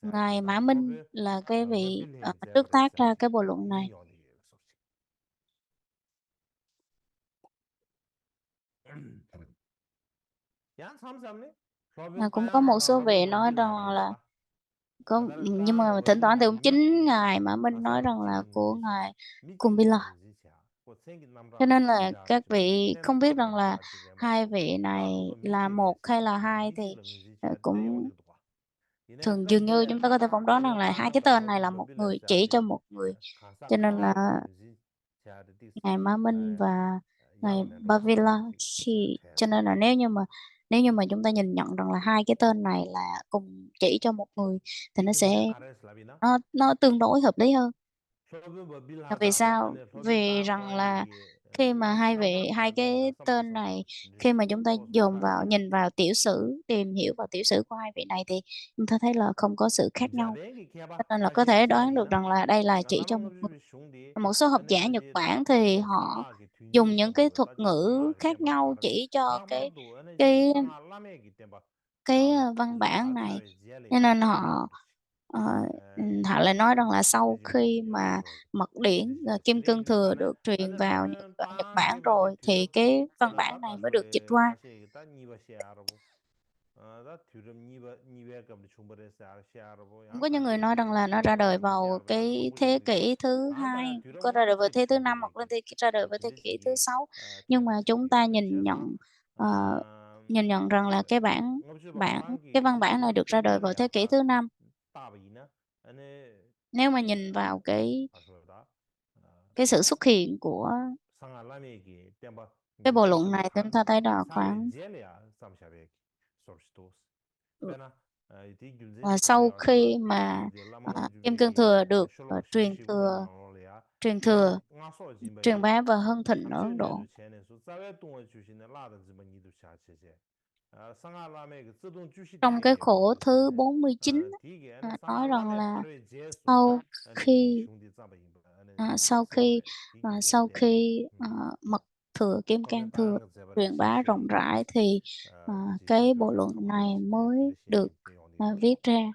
ngài Mã Minh là cái vị trước tác ra cái bộ luận này. Cũng có một số vị nói rằng là nhưng mà thỉnh thoảng thì cũng chính ngài Mã Minh nói rằng là của ngài Kumbila. Cho nên là các vị không biết rằng là hai vị này là một hay là hai, thì cũng thường dường như chúng ta có thể phỏng đoán rằng là hai cái tên này là một người, chỉ cho một người. Cho nên là ngài Ma Minh và ngài Bavila, cho nên là nếu như mà chúng ta nhìn nhận rằng là hai cái tên này là cùng chỉ cho một người, thì nó tương đối hợp lý hơn. Vì sao? Vì rằng là khi mà hai cái tên này, khi mà chúng ta nhìn vào tiểu sử, tìm hiểu vào tiểu sử của hai vị này, thì chúng ta thấy là không có sự khác nhau. Cho nên là có thể đoán được rằng là đây là chỉ cho một người. Một số học giả Nhật Bản thì họ dùng những cái thuật ngữ khác nhau chỉ cho cái văn bản này, cho nên ờ, họ lại nói rằng là sau khi mà mật điển Kim Cương Thừa được truyền vào Nhật Bản rồi, thì cái văn bản này mới được dịch qua. Cũng có những người nói rằng là nó ra đời vào cái thế kỷ thứ hai, có ra đời vào thế thứ năm hoặc là ra đời vào thế kỷ thứ sáu. Nhưng mà chúng ta ờ, nhìn nhận rằng là cái văn bản này được ra đời vào thế kỷ thứ năm. Nếu mà nhìn vào cái sự xuất hiện của cái bộ luận này, chúng ta thấy là khoảng và sau khi mà Kim Cương Thừa được truyền thừa, truyền bá và hưng thịnh ở Ấn Độ. Trong cái khổ thứ 49 nói rằng là sau khi sau khi mật thừa Kim Cang Thừa truyền bá rộng rãi thì cái bộ luận này mới được viết ra.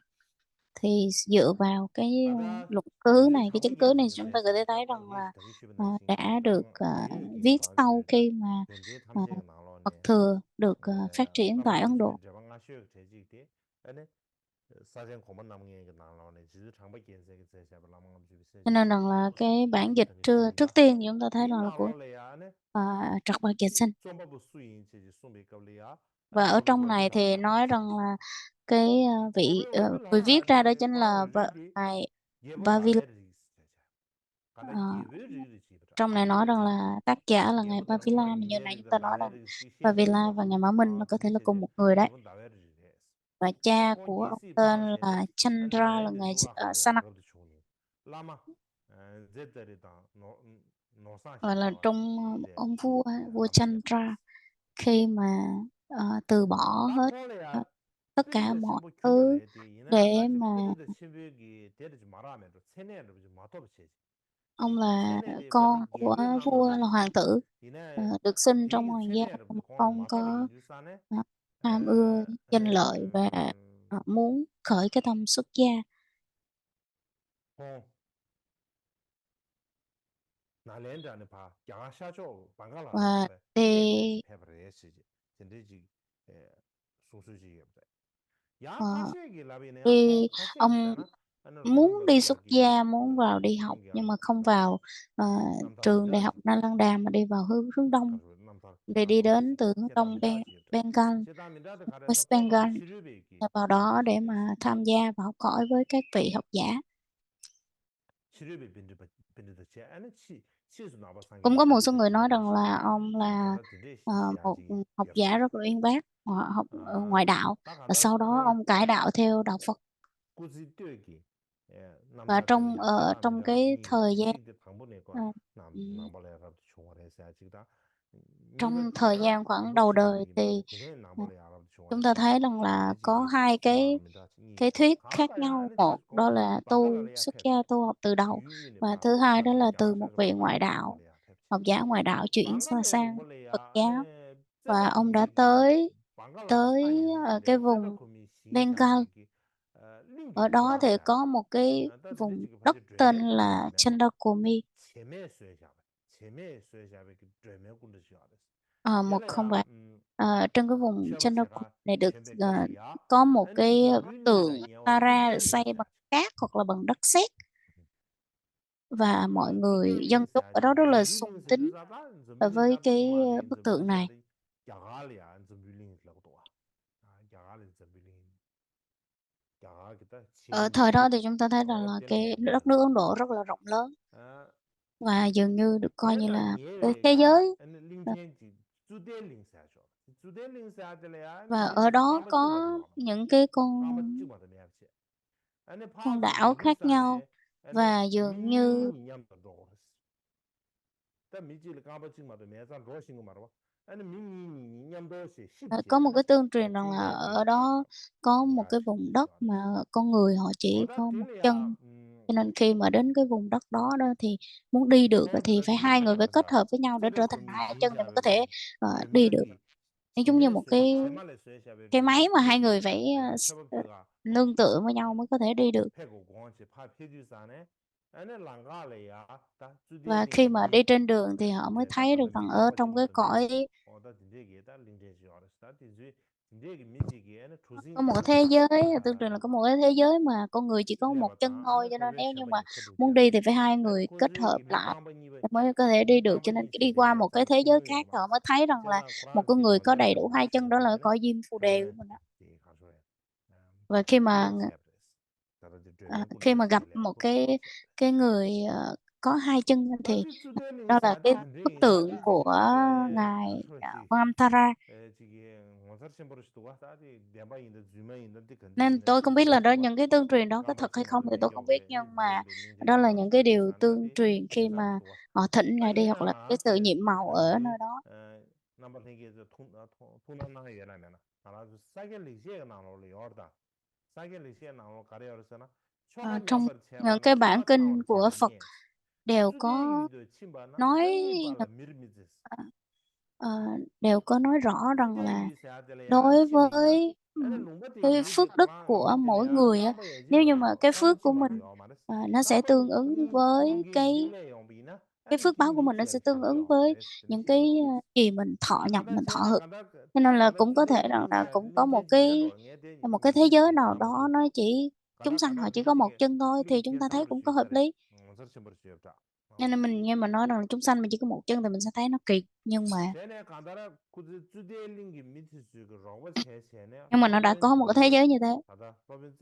Thì dựa vào cái luận cứ này, cái chứng cứ này, chúng ta có thể thấy rằng là đã được viết sau khi mà mật thừa được phát triển tại Ấn Độ. Cho nên rằng là cái bản dịch trước tiên chúng ta thấy rằng là của Trạc Bạt Kiệt Sinh. Và ở trong này thì nói rằng là cái người viết ra đó chính là ngài Bavila. Trong này nói rằng là tác giả là ngài Bavila, như nãy chúng ta nói là Bavila và ngài Mã Minh là có thể là cùng một người đấy. Và cha của ông tên là Chandra, là ngài Sanak. Và là trong ông vua Chandra khi mà từ bỏ hết tất cả mọi thứ để mà ông là con của vua, là hoàng tử, được sinh trong hoàng gia, mà ông có ham ưa danh lợi và muốn khởi cái tâm xuất gia. Và thì đi ông muốn đi xuất gia, muốn vào đi học, nhưng mà không vào trường đại học Nalanda mà đi vào hướng đông, để đi đến từ hướng đông Bengal, West Bengal, vào đó để mà tham gia và học hỏi với các vị học giả. Cũng có một số người nói rằng là ông là một học giả rất là uyên bác, học ngoại đạo, và sau đó ông cải đạo theo đạo Phật. Và trong cái thời gian trong thời gian khoảng đầu đời thì chúng ta thấy rằng là có hai cái thuyết khác nhau. Một đó là tu xuất gia, tu học từ đầu, và thứ hai đó là từ một vị ngoại đạo, học giả ngoại đạo chuyển sang Phật giáo. Và ông đã tới cái vùng Bengal. Ở đó thì có một cái vùng đất tên là Chandrakomi. Không phải. Trên cái vùng Chandrakomi này được có một cái bức tượng Tara được xây bằng cát hoặc là bằng đất sét. Và mọi người dân chúng ở đó rất là sùng kính với cái bức tượng này. Ở thời đó thì chúng ta thấy rằng là cái đất nước Ấn Độ rất là rộng lớn và dường như được coi như là cái thế giới. Và ở đó có những cái con đảo khác nhau, và dường như có một cái tương truyền rằng là ở đó có một cái vùng đất mà con người họ chỉ có một chân, cho nên khi mà đến cái vùng đất đó thì muốn đi được thì phải hai người phải kết hợp với nhau để trở thành hai chân để mà có thể đi được. Nói chung như một cái máy mà hai người phải nương tựa với nhau mới có thể đi được. Và khi mà đi trên đường thì họ mới thấy được rằng ở trong cái cõi Có một cái thế giới, tương truyền là có một cái thế giới mà con người chỉ có một chân thôi, cho nên nếu như mà muốn đi thì phải hai người kết hợp lại thì mới có thể đi được. Cho nên đi qua một cái thế giới khác họ mới thấy rằng là một con người có đầy đủ hai chân, đó là cái cõi Diêm Phù Đề của mình đó. Và khi mà gặp một cái người có hai chân thì đó là cái bức tượng của ngài Quan Âm Tara. Nên tôi không biết là đó những cái tương truyền đó có thật hay không thì tôi không biết, nhưng mà đó là những cái điều tương truyền khi mà họ thỉnh ngài đi, hoặc là cái sự nhiệm màu ở nơi đó. Ờ, trong những cái bản kinh của Phật đều có nói ờ, ờ, đều có nói rõ rằng là đối với cái phước đức của mỗi người á, nếu như mà cái phước của mình nó sẽ tương ứng với cái phước báo của mình, nó sẽ tương ứng với những cái gì mình thọ nhập, mình thọ hưởng. Cho nên là cũng có thể rằng là cũng có một cái thế giới nào đó nó chỉ chúng sanh họ chỉ có một chân thôi, thì chúng ta thấy cũng có hợp lý. Cho nên mình nghe mà nói rằng là chúng sanh mà chỉ có một chân thì mình sẽ thấy nó kỳ, nhưng mà nó đã có một cái thế giới như thế.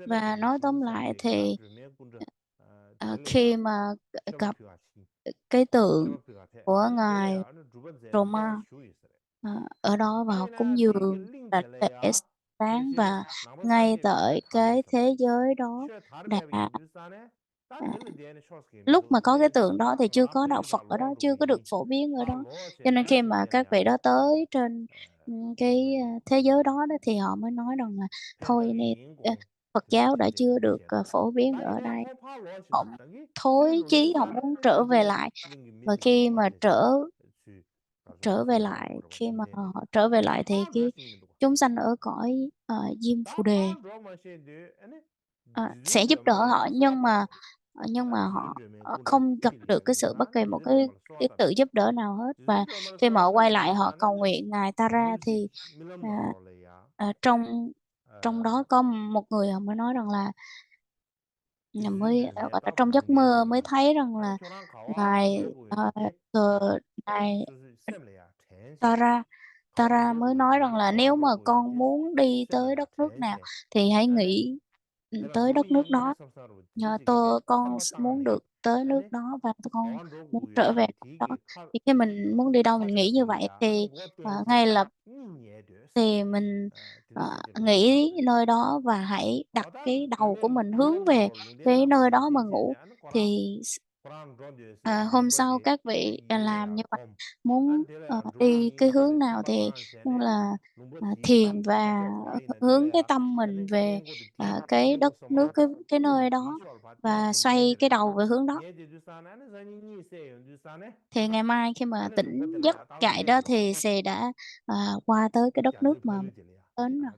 Và nói tóm lại thì khi mà gặp cái tượng của ngài Roma ở đó và họ cúng dường là lễ sáng, và ngay tại cái thế giới đó đã lúc mà có cái tượng đó thì chưa có đạo Phật ở đó, chưa có được phổ biến ở đó. Cho nên khi mà các vị đó tới trên cái thế giới đó đó thì họ mới nói rằng là thôi nè, Phật giáo đã chưa được phổ biến ở đây. Họ thối chí, họ muốn trở về lại. Và khi mà trở về lại, khi mà họ trở về lại thì cái chúng sanh ở cõi Diêm Phù Đề sẽ giúp đỡ họ, nhưng mà họ không gặp được cái sự bất kỳ một cái sự giúp đỡ nào hết. Và khi mà họ quay lại họ cầu nguyện ngài Tara thì à, trong trong đó có một người họ mới nói rằng là gọi là trong giấc mơ mới thấy rằng là ngài ngài Tara Tara mới nói rằng là nếu mà con muốn đi tới đất nước nào thì hãy nghĩ tới đất nước đó. Con muốn được tới nước đó và con muốn trở về đó. Thì khi mình muốn đi đâu mình nghĩ như vậy thì ngay lập thì mình nghĩ nơi đó và hãy đặt cái đầu của mình hướng về cái nơi đó mà ngủ. Thì hôm sau các vị làm như vậy, muốn đi cái hướng nào thì như là thiền và hướng cái tâm mình về cái đất nước, cái nơi đó, và xoay cái đầu về hướng đó. Thì ngày mai khi mà tỉnh giấc dậy đó thì sẽ đã qua tới cái đất nước mà mình đến rồi.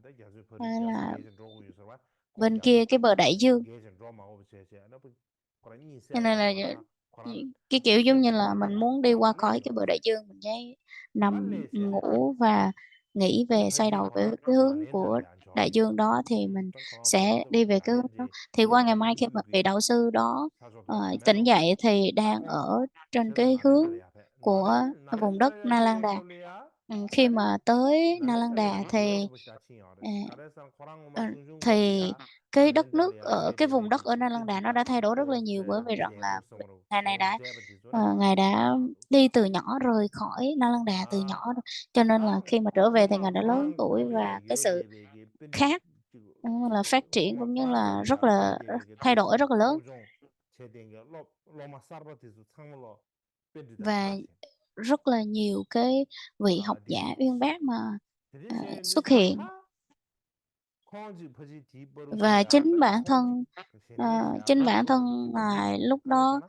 Hay là bên kia cái bờ đại dương. Cho nên là cái kiểu giống như là mình muốn đi qua khỏi cái bờ đại dương, mình sẽ nằm ngủ và nghĩ về, xoay đầu về cái hướng của đại dương đó thì mình sẽ đi về cái hướng đó. Thì qua ngày mai khi mà vị đạo sư đó tỉnh dậy thì đang ở trên cái hướng của vùng đất Nalanda. Khi mà tới Nalanda thì à, ờ, thì cái đất nước ở cái vùng đất ở Nalanda nó đã thay đổi rất là nhiều, bởi vì rằng là ngài này ngài đã đi từ nhỏ, rời khỏi Nalanda từ nhỏ rồi. Cho nên là khi mà trở về thì ngài đã lớn tuổi, và cái sự khác là phát triển cũng như là rất là thay đổi rất là lớn. Và rất là nhiều cái vị học giả uyên bác mà xuất hiện. Và chính bản thân ngài lúc đó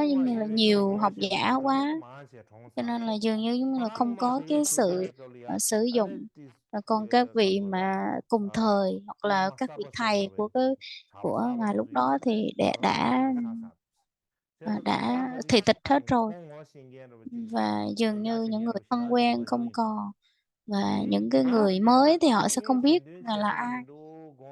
giống như là nhiều học giả quá, cho nên là dường như giống như là không có cái sự sử dụng. Còn các vị mà cùng thời hoặc là các vị thầy của ngài lúc đó thì đã thì tịch hết rồi, và dường như những người thân quen không còn, và những cái người mới thì họ sẽ không biết Ngài là ai.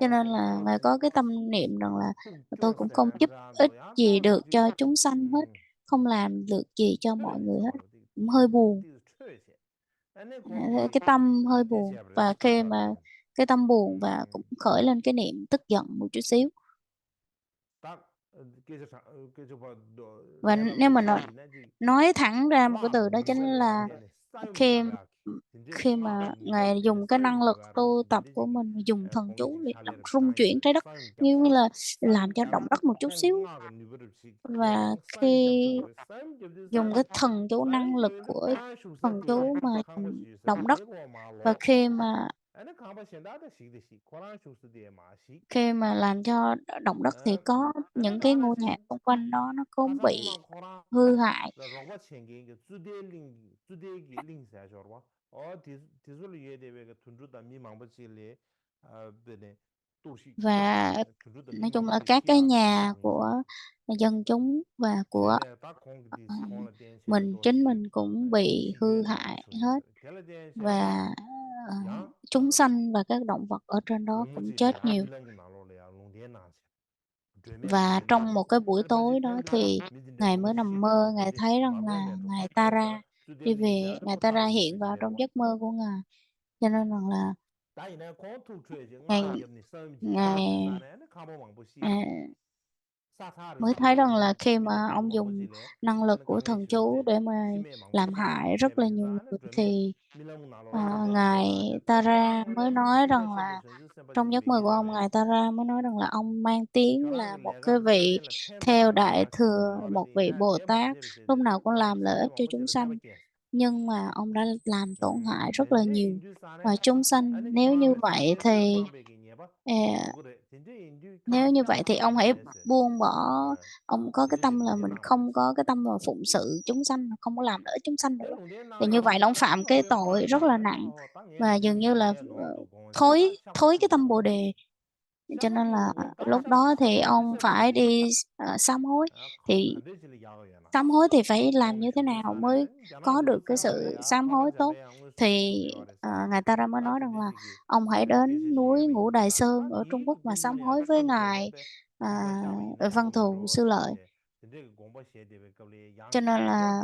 Cho nên là Ngài có cái tâm niệm rằng là tôi cũng không giúp ích gì được cho chúng sanh hết, không làm được gì cho mọi người hết, cũng hơi buồn. Cái tâm hơi buồn, và khi mà cái tâm buồn và cũng khởi lên cái niệm tức giận một chút xíu. Và nếu mà nói thẳng ra một cái từ đó chính là khi khi mà Ngài dùng cái năng lực tu tập của mình, dùng thần chú để làm rung chuyển trái đất, như là làm cho động đất một chút xíu. Và khi dùng cái thần chú, năng lực của thần chú mà làm động đất, và khi mà làm cho động đất thì có những cái ngôi nhà xung quanh đó nó cũng bị hư hại. Và nói chung là các cái nhà của dân chúng và của, ờ, chính mình cũng bị hư hại hết. Và, ờ, chúng sanh và các động vật ở trên đó cũng chết nhiều. Và trong một cái buổi tối đó thì Ngài mới nằm mơ, Ngài thấy rằng là Ngài Tara đi về, Ngài Tara hiện vào trong giấc mơ của Ngài. Cho nên rằng là Ngài Ngài, à, mới thấy rằng là khi mà ông dùng năng lực của thần chú để mà làm hại rất là nhiều người thì, Ngài Tara mới nói rằng là trong giấc mơ của ông, Ngài Tara mới nói rằng là ông mang tiếng là một cái vị theo Đại Thừa, một vị Bồ Tát, lúc nào cũng làm lợi ích cho chúng sanh. Nhưng mà ông đã làm tổn hại rất là nhiều chúng sanh. À, Nếu như vậy thì ông hãy buông bỏ, ông có cái tâm là mình không có cái tâm mà phụng sự chúng sanh, không có làm lợi ích chúng sanh nữa. Thì như vậy là ông phạm cái tội rất là nặng, và dường như là, thối thối cái tâm Bồ đề. Cho nên là lúc đó thì ông phải đi sám hối. Thì sám hối thì phải làm như thế nào mới có được cái sự sám hối tốt? Thì, Ngài Tara mới nói rằng là ông hãy đến núi Ngũ Đài Sơn ở Trung Quốc mà sám hối với Ngài, Văn Thù Sư Lợi. Cho nên là,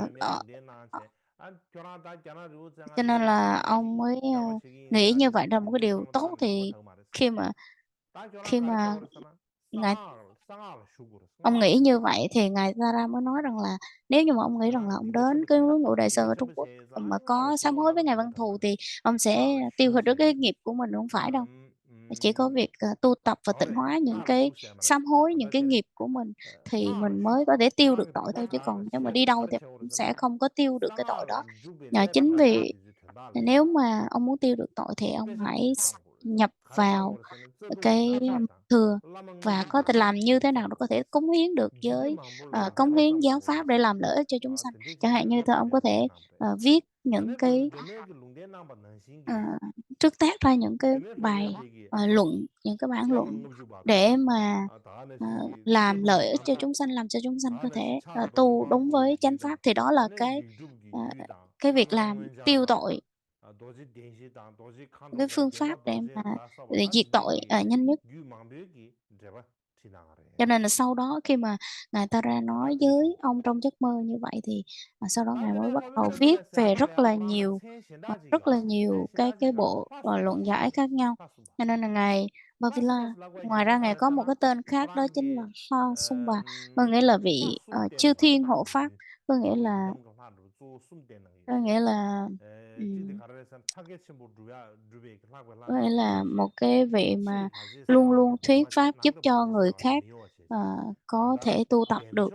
cho nên là ông mới, nghĩ như vậy là một cái điều tốt. Thì khi mà khi mà Ngài ông nghĩ như vậy thì Ngài Tara mới nói rằng là nếu như mà ông nghĩ rằng là ông đến cái núi Ngũ Đại Sơn ở Trung Quốc mà có sám hối với Ngài Văn Thù thì ông sẽ tiêu hết được cái nghiệp của mình, không phải đâu. Chỉ có việc, tu tập và tịnh hóa những cái sám hối, những cái nghiệp của mình thì mình mới có thể tiêu được tội thôi, chứ còn nếu mà đi đâu thì cũng sẽ không có tiêu được cái tội đó. Chính vì nếu mà ông muốn tiêu được tội thì ông hãy nhập vào cái thừa, và có thể làm như thế nào để có thể cống hiến được với, cống hiến giáo pháp để làm lợi ích cho chúng sanh. Chẳng hạn như ông có thể, viết những cái, ờ, trước tác ra những cái bài, luận, những cái bản luận để mà, ờ, làm lợi ích cho chúng sanh, làm cho chúng sanh có thể, tu đúng với chánh pháp, thì đó là ờ, cái việc làm tiêu tội, cái phương pháp để diệt tội, nhanh nhất. Cho nên là sau đó khi mà Ngài ta ra nói với ông trong giấc mơ như vậy thì, sau đó Ngài mới bắt đầu viết về rất là nhiều cái bộ, luận giải khác nhau. Cho nên là Ngài Bavila, ngoài ra Ngài có một cái tên khác đó chính là Ha Sung Bà, có nghĩa là vị, chư thiên hộ pháp, có nghĩa là có nghĩa là, ừm có nghĩa là một cái vị mà luôn luôn thuyết pháp giúp cho người khác, có thể tu tập được.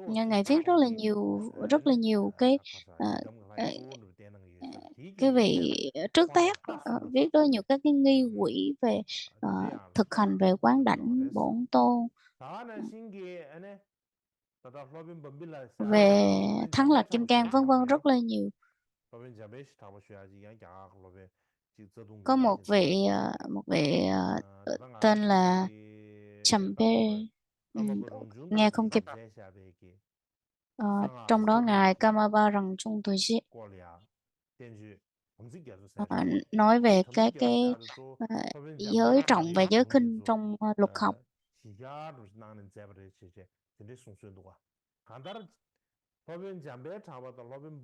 Nhưng Ngài viết rất là nhiều ờ, ờ, ờ, cái vị trước tác, viết rất nhiều các cái nghi quỹ về, ờ, thực hành về quán đảnh bổn tôn, ờ, về thắng lạc kim cang, vân vân, rất là nhiều. Có một vị, tên là Trầm Bê, ừm, nghe không kịp. Trong đó ngài Kamaba rằng Trung Từ Chí ờ, nói về ờ, giới trọng và giới khinh trong luật học.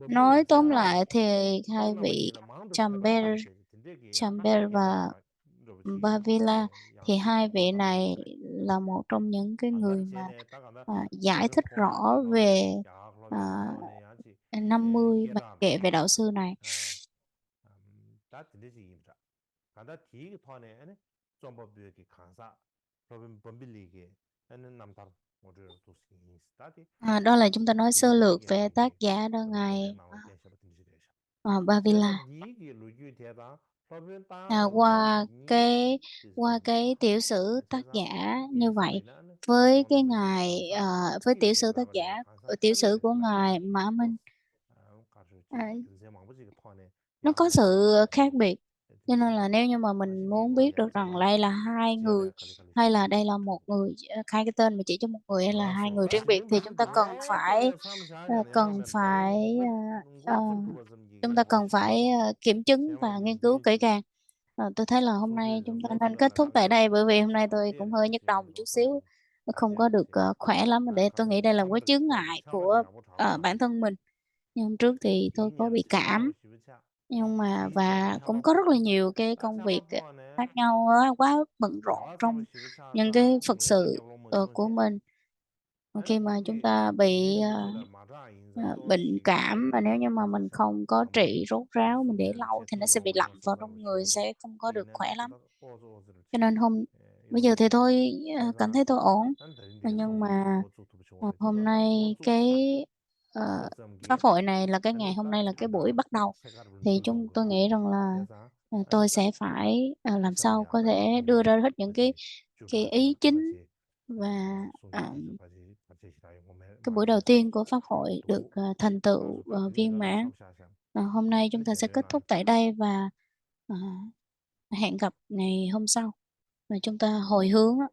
Nói tóm lại thì hai vị Chambers, Chambers và Bavila, thì hai vị này là một trong những cái người mà giải thích rõ về à, 50 bài kệ về đạo sư này. 다 진짜 임자 간다 뒤기 턴에 아니 좀법이 강사 법은 범빌리게 하는 남달 모두 도스기 스타디 Đó là chúng ta nói sơ lược về 기 tác giả đó ngài 나올 게 셔버 든지 되셔 내가 Bavila. 니기 루규 대다 법은 À, 따로 qua 니 cái qua 디스니 cái tiểu sử tác 제사 giả như vậy, 예설이나는 với cái 좀법이 ngài 강사 với tiểu 티기 sử tác 대사버려 giả 강사 tiểu sử 차별이 của 나게 ngài Mã 또 Minh, 가지고 à, 근세 망부지 턴에 nó có 나가는 sự khác biệt. Cho nên là 든지 nếu như mà mình 관심이 muốn biết 올려 được rằng 제가 đây là hai người 지하래 칼리칼리 hay là 시비시 đây là một người, hai cái tên mà chỉ cho một người hay là hai 알았어. người 나 riêng biệt, 지금 thì 무슨 대전에 사무실 하잖아. cần 야가면 phải 법인 뭐 들고 좀 chúng 이게 ta 뭐 cần phải kiểm chứng và 제만 nghiên cứu kỹ 민지 càng. Tôi thấy là hôm nay 소비에서 chúng ta nên kết 워터가 thúc tại 다르게 đây, bởi vì hôm nay 아 tôi cũng hơi 제는 nhức đầu một 지금 chút 로서 xíu, 좀 không có được 빠져야지. khỏe lắm, để tôi 가서 nghĩ đây là một cái 사람들 chướng 거기 ngại của 샤워지 야고 잡고 bản thân mình. Nhưng hôm trước thì tôi có 이년 bị cảm, 지나고 싶으차. nhưng mà 이년 và cũng có rất là 샤바포. nhiều cái 아 công việc khác 샤바포네. nhau quá bận rộn 샤바 잡고 trong những cái 싶으차가 phật 용어 sự 잡으면 của 용세. mình. 아니 Khi mà chúng 거기 ta bị 니는 무슨 맞아 인자도 bệnh cảm, mà nếu như mà mình 시비게 không có 아무 trị rốt ráo, mình để 소비를 lâu thì nó sẽ 제통령 bị lặn 뭐 vào 소자고 trong người, 싶어도 sẽ không có được 이는 khỏe lắm. 그다 오즈를 Cho 치 nên bây giờ thì 요로게 tôi cảm 제사 thấy tôi ổn. 난 Nhưng 다른데서 mà 뭐 주투부 좋아해 hôm 되잖아 nay 뭐 주투차 ờ, pháp 어점기 hội này là cái ngày 아니 hôm 딱 nay là cái buổi 간다 bắt đầu, 세가를 thì 눈도 tôi nghĩ rằng là 제사 아니 tôi 딱 sẽ phải làm sao có 이사버리아다 thể đưa 뭐 ra hết những 같이 cái 주바다 ý chính, 같이 và 손주기도 같이 시다이 뭐 cái buổi đầu 마음에서 tiên của pháp hội được 또 thành tựu 가서 딱 viên 들려가는 mãn. 샤샤샤 Hôm nay chúng 아니 ta sẽ kết 제대로 thúc tại đây, và ờ, hẹn gặp ngày hôm sau, và chúng ta hồi hướng á.